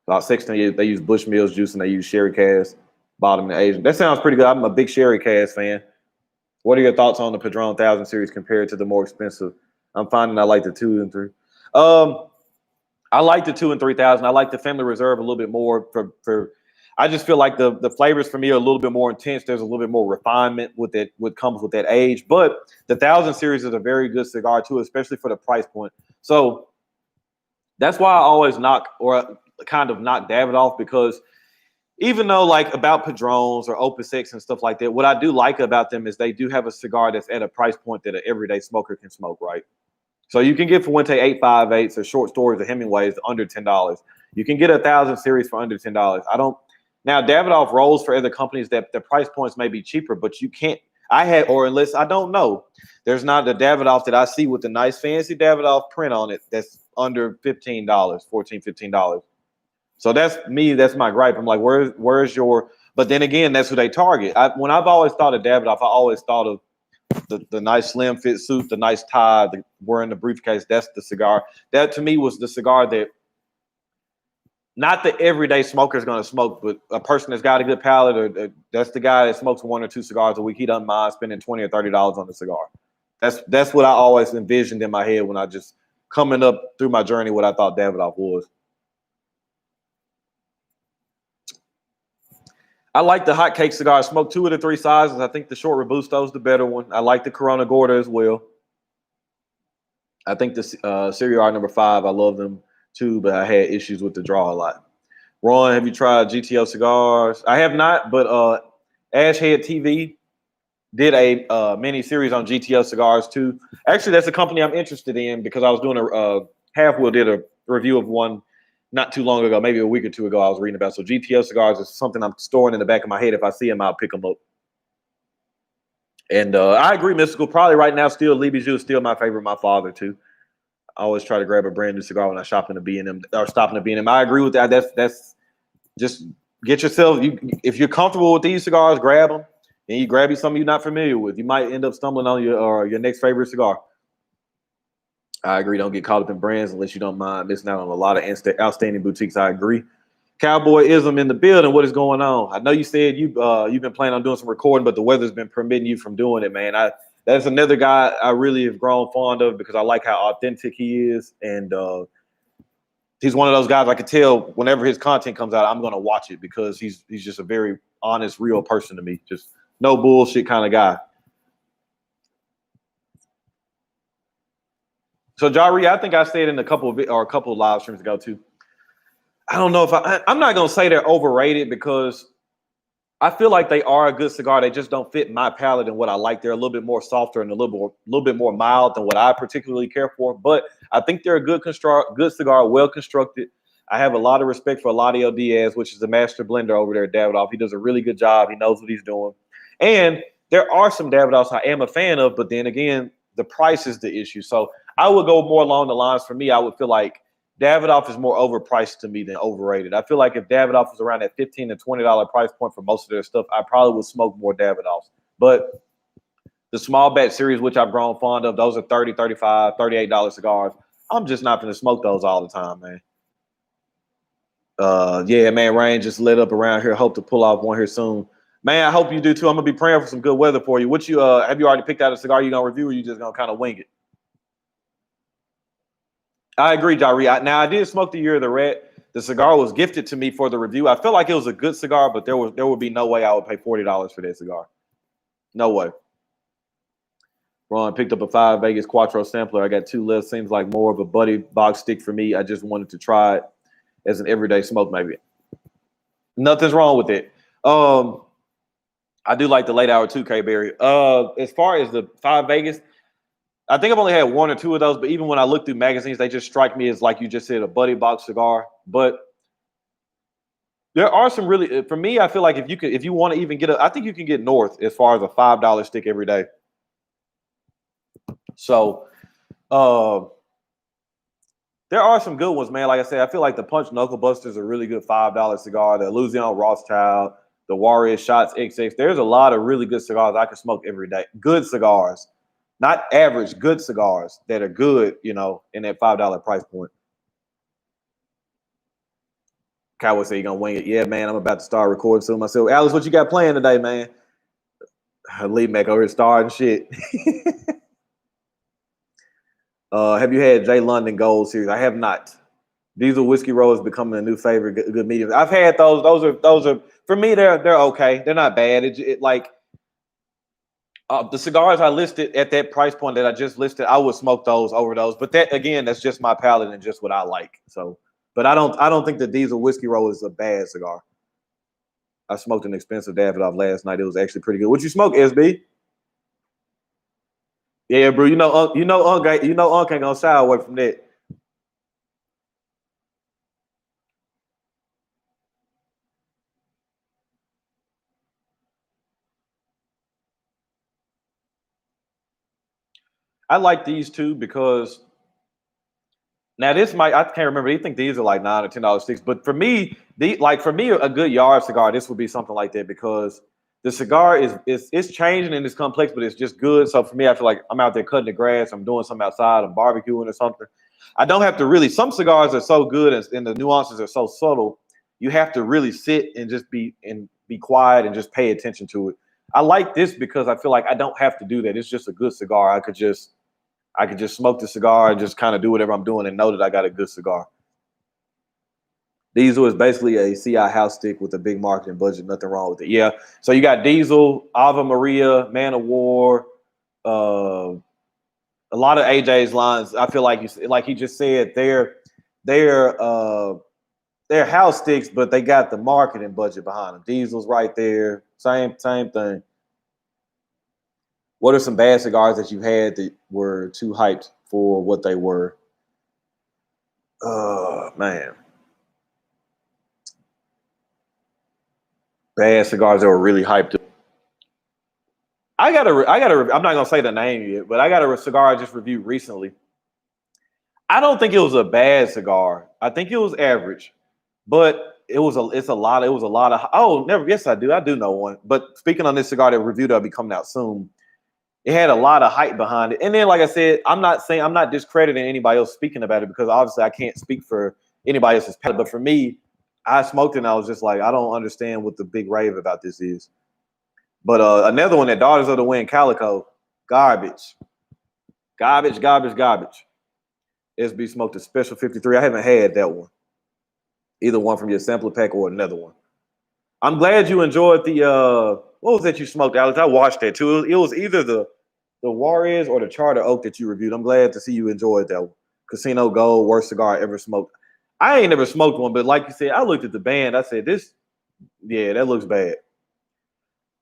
A: About 16, they use Bushmills juice and they use sherry cask, bottom and Asian. That sounds pretty good. I'm a big sherry cask fan. What are your thoughts on the Padron 1000 series compared to the more expensive? I'm finding I like the 2 and 3. I like the 2 and 3000. I like the Family Reserve a little bit more. I just feel like the flavors for me are a little bit more intense. There's a little bit more refinement with it, what comes with that age. But the 1000 series is a very good cigar too, especially for the price point. So that's why I always kind of knock Davidoff, because even though like about Padrones or Opus X and stuff like that, what I do like about them is they do have a cigar that's at a price point that an everyday smoker can smoke, right? So you can get Fuente 858s or Short Stories or Hemingways under $10. You can get a 1000 series for under $10. Now Davidoff rolls for other companies that the price points may be cheaper, but you can't. Unless I don't know, there's not the Davidoff that I see with the nice fancy Davidoff print on it that's under $15, $14, $15. So that's me. That's my gripe. I'm like, where's your? But then again, that's who they target. When I've always thought of Davidoff, I always thought of the nice slim fit suit, the nice tie, wearing the briefcase. That's the cigar. That to me was the cigar that not the everyday smoker is going to smoke, but a person that's got a good palate, or that's the guy that smokes 1 or 2 cigars a week. He doesn't mind spending $20 or $30 on the cigar. That's what I always envisioned in my head when I just coming up through my journey, what I thought Davidoff was. I like the hot cake cigar. I smoked 2 of the 3 sizes. I think the short Robusto is the better one. I like the Corona Gorda as well. I think the Cigar number 5, I love them too, but I had issues with the draw a lot. Ron, have you tried GTO cigars? I have not, but Ashhead TV did a mini series on GTO cigars too. Actually, that's a company I'm interested in because I was doing Half Wheel did a review of one not too long ago, maybe a week or two ago. I was reading about. So GTO cigars is something I'm storing in the back of my head. If I see them, I'll pick them up. And I agree, Mystical. Probably right now, still Lee Bijou is still my favorite. My father too. I always try to grab a brand new cigar when I shop in the B&M or stop in the B&M. I agree with that. That's just get yourself. If you're comfortable with these cigars, grab them. And you grab you something you're not familiar with. You might end up stumbling on your next favorite cigar. I agree. Don't get caught up in brands unless you don't mind missing out on a lot of outstanding boutiques. I agree. Cowboyism in the building. What is going on? I know you said you've been planning on doing some recording, but the weather's been permitting you from doing it, man. That's another guy I really have grown fond of because I like how authentic he is, and he's one of those guys I could tell whenever his content comes out, I'm gonna watch it because he's just a very honest, real person to me. Just no bullshit kind of guy. So Jari, I think I said in a couple of live streams ago too. I don't know if I'm not gonna say they're overrated because I feel like they are a good cigar. They just don't fit my palate and what I like. They're a little bit more softer and a little bit more mild than what I particularly care for. But I think they're a good cigar, well constructed. I have a lot of respect for Eladio Diaz, which is the master blender over there at Davidoff. He does a really good job. He knows what he's doing. And there are some Davidoffs I am a fan of, but then again, the price is the issue. So I would go more along the lines for me. I would feel like Davidoff is more overpriced to me than overrated. I feel like if Davidoff was around that $15 to $20 price point for most of their stuff, I probably would smoke more Davidoffs. But the small batch series, which I've grown fond of, those are $30, $35, $38 cigars. I'm just not going to smoke those all the time, man. Yeah, man, rain just lit up around here. Hope to pull off one here soon. Man, I hope you do too. I'm going to be praying for some good weather for you. What you have you already picked out a cigar you're going to review, or you just going to kind of wing it? I agree, Jari. Now, I did smoke the Year of the Red. The cigar was gifted to me for the review. I felt like it was a good cigar, but there would be no way I would pay $40 for that cigar. No way. Ron picked up a 5 Vegas Quattro sampler. I got 2 left. Seems like more of a buddy box stick for me. I just wanted to try it as an everyday smoke, maybe. Nothing's wrong with it. I do like the late hour 2K Berry. As far as the 5 Vegas, I think I've only had 1 or 2 of those, but even when I look through magazines, they just strike me as, like you just said, a buddy box cigar. But there are some really, for me, I feel like if you want to even get I think you can get north as far as a $5 stick every day. So there are some good ones, man. Like I said, I feel like the Punch Knuckle Buster is a really good $5 cigar. The Louisiana Rothschild, the Warrior Shots XX. There's a lot of really good cigars I can smoke every day. Good cigars. Not average, good cigars that are good, in that $5 price point. Cowboy say you're going to wing it. Yeah, man, I'm about to start recording soon myself. Alex, what you got playing today, man? Lee Mac over here starting shit. Have you had J. London Gold Series? I have not. Diesel Whiskey Roll is becoming a new favorite, good medium. I've had those. Those are for me. They're okay. They're not bad. The cigars I listed at that price point that I just listed, I would smoke those over those. But that again, that's just my palate and just what I like. So, but I don't think the Diesel Whiskey Roll is a bad cigar. I smoked an expensive Davidoff last night. It was actually pretty good. What you smoke, SB? Yeah, bro. Unc ain't gonna shy away from that. I like these two because now I can't remember. You think these are like $9 or $10 sticks, but for me, a good yard cigar, this would be something like that because the cigar it's changing and it's complex, but it's just good. So for me, I feel like I'm out there cutting the grass, I'm doing something outside, I'm barbecuing or something. I don't have to really. Some cigars are so good and the nuances are so subtle. You have to really sit and just be quiet and just pay attention to it. I like this because I feel like I don't have to do that. It's just a good cigar. I could just smoke the cigar and just kind of do whatever I'm doing and know that I got a good cigar. Diesel is basically a CI house stick with a big marketing budget. Nothing wrong with it. Yeah. So you got Diesel, Ave Maria, Man of War, a lot of AJ's lines. I feel like he just said they're house sticks, but they got the marketing budget behind them. Diesel's right there. Same thing. What are some bad cigars that you had that were too hyped for what they were? Man, bad cigars that were really hyped up. I'm not gonna say the name yet, but I got a cigar I just reviewed recently. I don't think it was a bad cigar. I think it was average, but it's a lot. It was a lot of never. Yes, I do. I do know one. But speaking on this cigar that review that'll be coming out soon, it had a lot of hype behind it. And then, like I said, I'm not discrediting anybody else speaking about it because obviously I can't speak for anybody else's palate. But for me, I smoked it and I was just like, I don't understand what the big rave about this is. But another one, that Daughters of the Wind Calico, garbage, garbage, garbage, garbage. SB smoked a special 53. I haven't had that one. Either one from your sampler pack or another one. I'm glad you enjoyed the what was that you smoked, Alex? I watched that too. It was either the Juarez or the Charter Oak that you reviewed. I'm glad to see you enjoyed that one. Casino Gold, worst cigar I ever smoked. I ain't never smoked one, but like you said, I looked at the band. I said, that looks bad.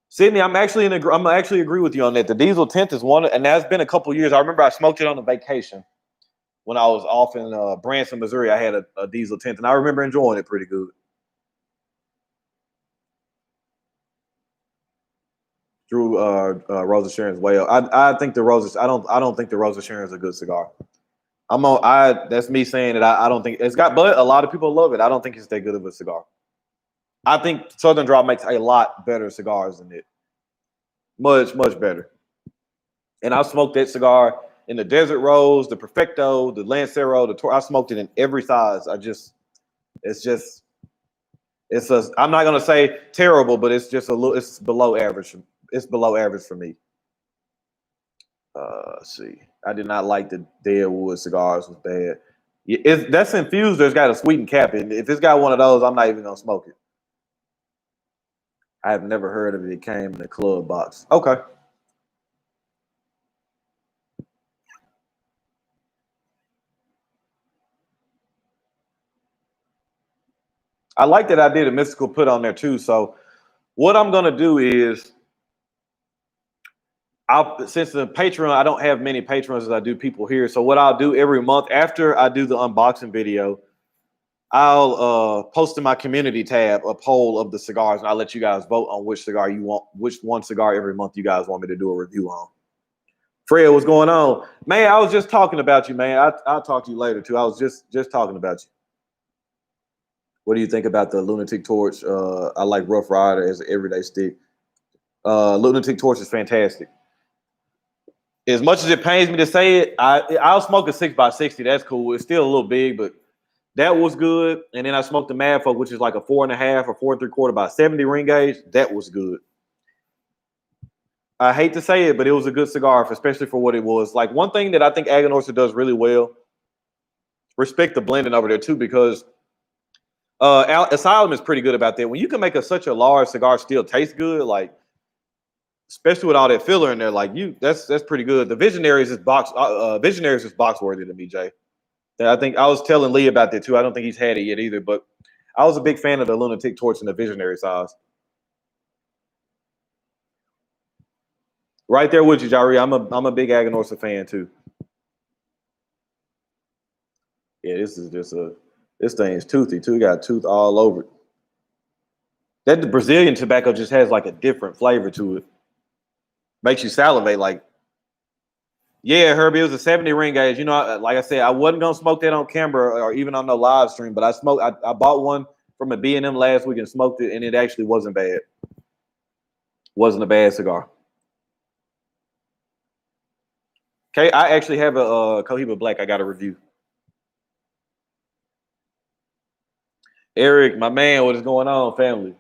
A: Sydney, I'm actually agree with you on that. The Diesel 10th is one, and that's been a couple years. I remember I smoked it on a vacation when I was off in Branson, Missouri. I had a Diesel 10th, and I remember enjoying it pretty good. Drew Rosa Sharon's well. I think the Rosa. I don't think the Rosa Sharon is a good cigar. That's me saying that I don't think it's got, but a lot of people love it. I don't think it's that good of a cigar. I think Southern Draw makes a lot better cigars than it. Much, much better. And I smoked that cigar in the Desert Rose, the Perfecto, the Lancero, I smoked it in every size. I'm not gonna say terrible, but it's just it's below average. It's below average for me. Let's see. I did not like the Deadwood cigars. Was bad. That's infused. There's got a sweetened cap, and if it's got one of those, I'm not even gonna smoke it. I have never heard of it. It came in a club box. Okay. I like that I did a mystical put on there too. So what I'm gonna do is since the Patreon, I don't have many patrons as I do people here. So what I'll do every month after I do the unboxing video, I'll post in my community tab a poll of the cigars, and I'll let you guys vote on which cigar you want, which one cigar every month you guys want me to do a review on. Fred, what's going on? Man, I was just talking about you, man. I'll talk to you later too. I was just talking about you. What do you think about the Lunatic Torch? I like Rough Rider as an everyday stick. Lunatic Torch is fantastic. As much as it pains me to say it, I'll smoke a 6x60. That's cool. It's still a little big, but that was good. And then I smoked the Mad Folk, which is like a 4.5 or 4.75 by 70 ring gauge. That was good. I hate to say it, but it was a good cigar, especially for what it was. Like one thing that I think Aganorsa does really well, respect the blending over there too, because Asylum is pretty good about that. When you can make such a large cigar still taste good, like especially with all that filler in there, like that's pretty good. The Visionaries is box worthy to me, Jay. And I think I was telling Lee about that too. I don't think he's had it yet either, but I was a big fan of the Lunatic Torch and the Visionary size. Right there with you, Jari. I'm a big Aganorsa fan too. Yeah, this thing is toothy too. Got tooth all over it. That the Brazilian tobacco just has like a different flavor to it. Makes you salivate. Like, yeah, Herbie, it was a 70 ring gauge. You know, like I said, I wasn't gonna smoke that on camera or even on the live stream, but I bought one from a B&M last week and smoked it, and it actually wasn't bad. Wasn't a bad cigar. Okay, I actually have a Cohiba Black I got to review. Eric, my man, what is going on, family?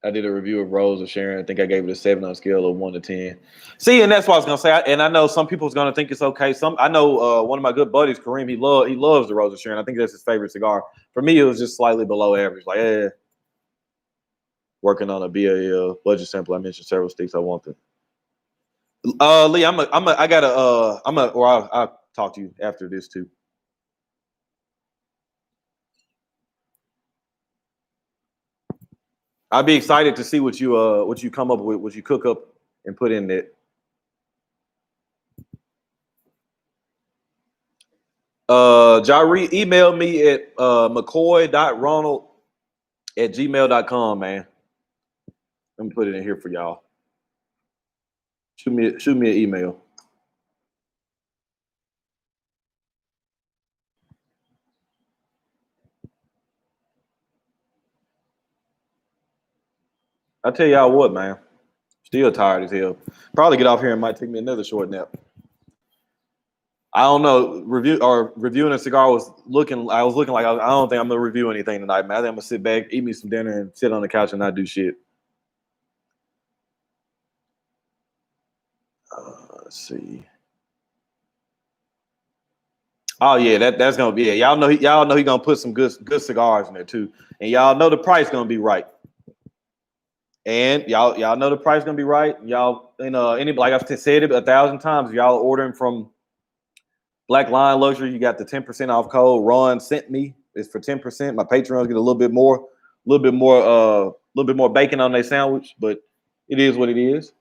A: I did a review of Rose of Sharon. I think I gave it a 7 on a scale of 1 to 10. See, and that's what I was gonna say. And I know some people's gonna think it's okay. I know one of my good buddies, Kareem, he loves the Rose of Sharon. I think that's his favorite cigar. For me, it was just slightly below average. Like, working on a BAL budget sample. I mentioned several sticks I wanted. Lee, I'll talk to you after this too. I'll be excited to see what you come up with, what you cook up and put in it. Jari, email me at mccoy.ronald@gmail.com, man. Let me put it in here for y'all. Shoot me an email. I tell y'all what, man. Still tired as hell. Probably get off here and might take me another short nap. I don't know. Reviewing a cigar I was looking like I don't think I'm gonna review anything tonight, man. I think I'm gonna sit back, eat me some dinner, and sit on the couch and not do shit. Let's see. Oh yeah, that's gonna be it. Y'all know he gonna put some good cigars in there too, and y'all know the price gonna be right. And y'all know the price gonna be right. Y'all any like I've said it 1,000 times. Y'all ordering from Black Lion Luxury, you got the 10% off code. Ron sent me. It's for 10%. My patrons get a little bit more bacon on their sandwich, but it is what it is.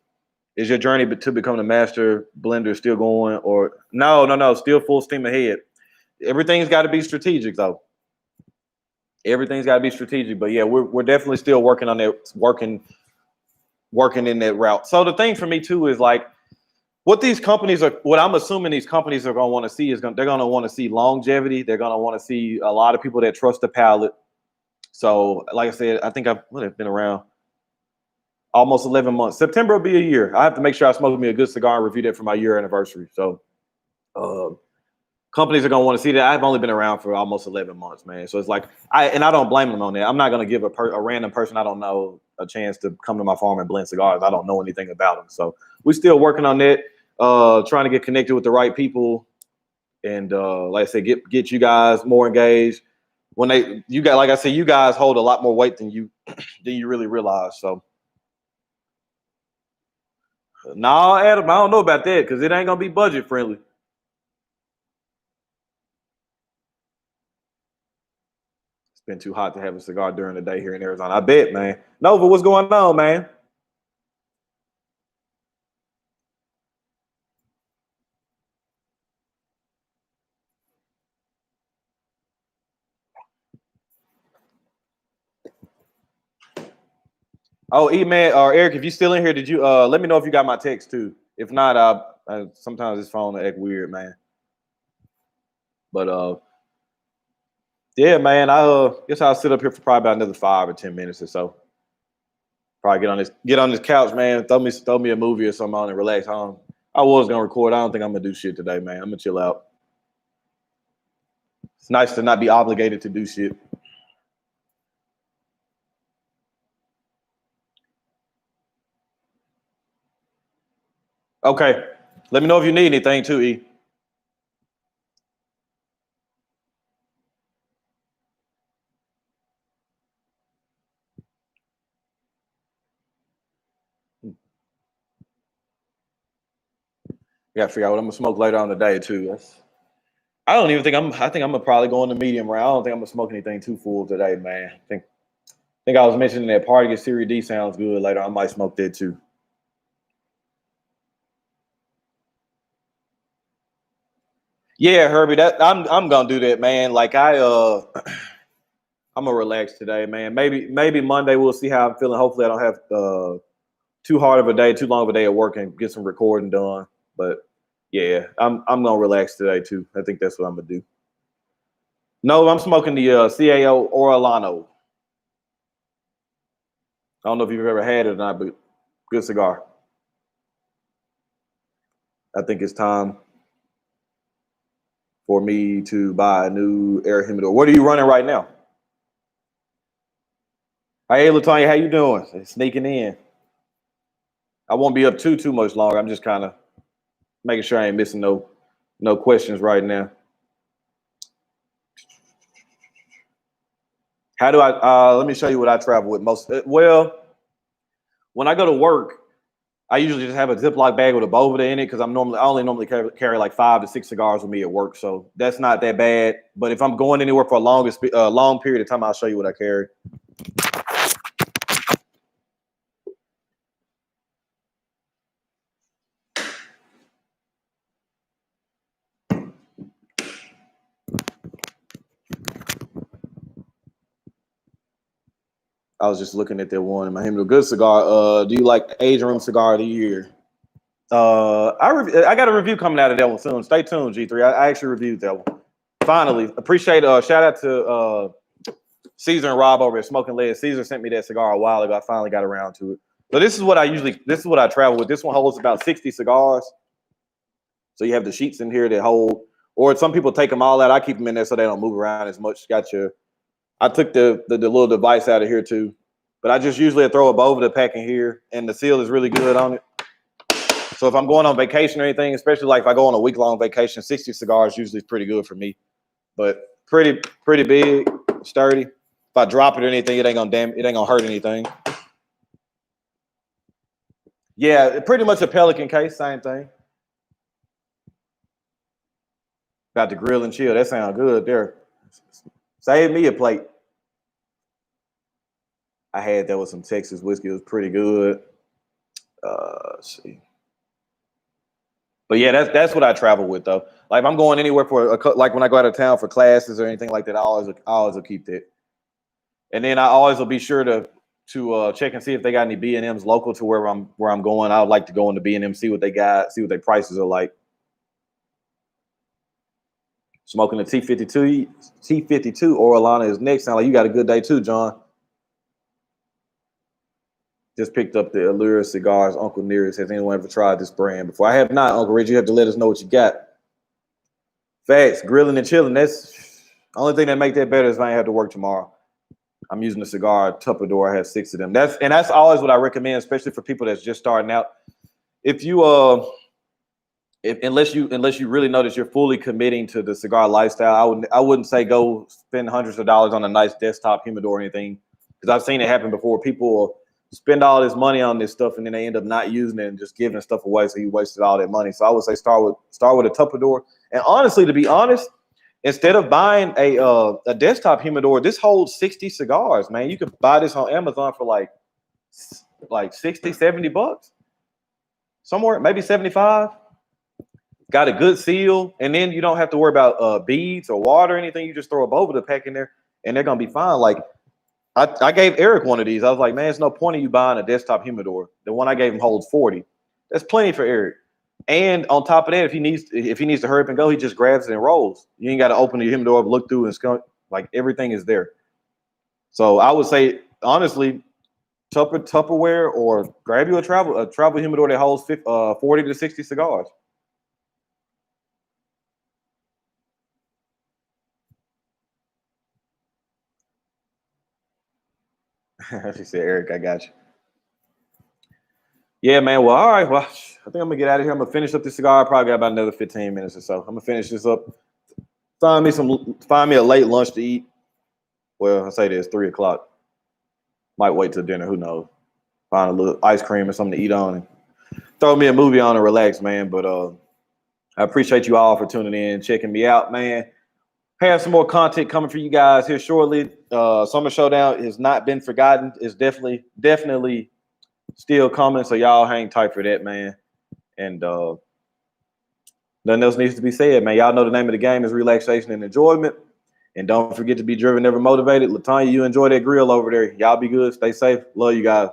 A: Is your journey to becoming a master blender still going, or no, still full steam ahead? Everything's got to be strategic, though. Everything's got to be strategic, but yeah, we're definitely still working on that, working in that route. So the thing for me too is like, what I'm assuming these companies are going to want to see they're going to want to see longevity. They're going to want to see a lot of people that trust the palate. So, like I said, I think I've been around almost 11 months. September will be a year. I have to make sure I smoke me a good cigar and review that for my year anniversary. So, companies are going to want to see that. I've only been around for almost 11 months, man. So it's like, I don't blame them on that. I'm not going to give a random person I don't know a chance to come to my farm and blend cigars. I don't know anything about them. So we're still working on that, trying to get connected with the right people. And like I said, get you guys more engaged. Like I said, you guys hold a lot more weight than you really realize. So no, Adam, I don't know about that because it ain't gonna be budget friendly. It's been too hot to have a cigar during the day here in Arizona. I bet, man. Nova, what's going on, man? Oh, E-Man or Eric, if you still in here, did you let me know if you got my text too? If not, sometimes this phone will act weird, man. But yeah, man, I guess I'll sit up here for probably about another 5 or 10 minutes or so. Probably get on this couch, man. Throw me a movie or something on and relax. I was gonna record. I don't think I'm gonna do shit today, man. I'm gonna chill out. It's nice to not be obligated to do shit. Okay. Let me know if you need anything too, E. Gotta figure out what I'm gonna smoke later on today too. I think I'm gonna probably go in the medium round. I don't think I'm gonna smoke anything too full today, man. I think I was mentioning that Party Series D sounds good later. I might smoke that too. Yeah, Herbie, that I'm gonna do that, man. Like I'm gonna relax today, man. Maybe Monday we'll see how I'm feeling. Hopefully, I don't have too hard of a day, too long of a day at work, and get some recording done. But yeah, I'm gonna relax today too. I think that's what I'm gonna do. No, I'm smoking the CAO Orlano. I don't know if you've ever had it or not, but good cigar. I think it's time for me to buy a new air humidor. What are you running right now? Hey, Latonya, how you doing? Sneaking in. I won't be up too much longer. I'm just kind of making sure I ain't missing no questions right now. How do I? Let me show you what I travel with most. Well, when I go to work, I usually just have a Ziploc bag with a Boveda in it because I only normally carry like 5 to 6 cigars with me at work, so that's not that bad. But if I'm going anywhere for a long period of time, I'll show you what I carry. I was just looking at that one in my humidor. Good cigar. Do you like Asian room cigar of the year? I got a review coming out of that one soon. Stay tuned, G3. I actually reviewed that one. Finally, appreciate shout out to Caesar and Rob over at Smoking Lead. Caesar sent me that cigar a while ago. I finally got around to it. So this is what I travel with. This one holds about 60 cigars. So you have the sheets in here that hold, or some people take them all out. I keep them in there so they don't move around as much. I took the little device out of here too, but I just usually throw it over the pack in here, and the seal is really good on it. So if I'm going on vacation or anything, especially like if I go on a week-long vacation, 60 cigars usually is pretty good for me. But pretty big, sturdy. If I drop it or anything, it ain't gonna hurt anything. Yeah, pretty much a Pelican case, same thing. Got the grill and chill. That sounds good there. Save me a plate. I had that with some Texas whiskey. It was pretty good. Let's see. But yeah, that's what I travel with though. Like if I'm going anywhere like when I go out of town for classes or anything like that, I always will keep that. And then I always will be sure to check and see if they got any B&Ms local to where I'm going. I would like to go into B&M, see what they got, see what their prices are like. Smoking the T52 Orlana is next. Sound like you got a good day too, John. Just picked up the Allure cigars. Uncle Nearest. Has anyone ever tried this brand before? I have not, Uncle Rich. You have to let us know what you got. Facts, grilling and chilling. That's the only thing that make that better is if I ain't have to work tomorrow. I'm using a cigar Tupperware. I have 6 of them. That's always what I recommend, especially for people that's just starting out. If you unless you really know that you're fully committing to the cigar lifestyle, I wouldn't say go spend hundreds of dollars on a nice desktop humidor or anything, because I've seen it happen before. People spend all this money on this stuff and then they end up not using it and just giving stuff away, so you wasted all that money. So I would say start with a Tupperware. And honestly, to be honest, instead of buying a desktop humidor, this holds 60 cigars, man. You can buy this on Amazon for like 60, 70 bucks. Somewhere, maybe 75. Got a good seal, and then you don't have to worry about beads or water or anything. You just throw a boba to pack in there, and they're gonna be fine. Like I gave Eric one of these. I was like, man, there's no point in you buying a desktop humidor. The one I gave him holds 40. That's plenty for Eric. And on top of that, if he needs to hurry up and go, he just grabs it and rolls. You ain't got to open the humidor up, look through, and skunk. Like everything is there. So I would say honestly, Tupperware, or grab you a travel humidor that holds 40 to 60 cigars. She said, Eric, I got you. Yeah, man. Well, all right. Well, I think I'm gonna get out of here. I'm gonna finish up this cigar. I probably got about another 15 minutes or so. I'm gonna finish this up. Find me a late lunch to eat. Well, I say this 3 o'clock. Might wait till dinner. Who knows? Find a little ice cream or something to eat on, and throw me a movie on and relax, man. But I appreciate you all for tuning in, checking me out, man. Have some more content coming for you guys here shortly. Summer Showdown has not been forgotten. It's definitely still coming. So y'all hang tight for that, man. And nothing else needs to be said, man. Y'all know the name of the game is relaxation and enjoyment. And don't forget to be driven, never motivated. Latanya, you enjoy that grill over there. Y'all be good. Stay safe. Love you guys.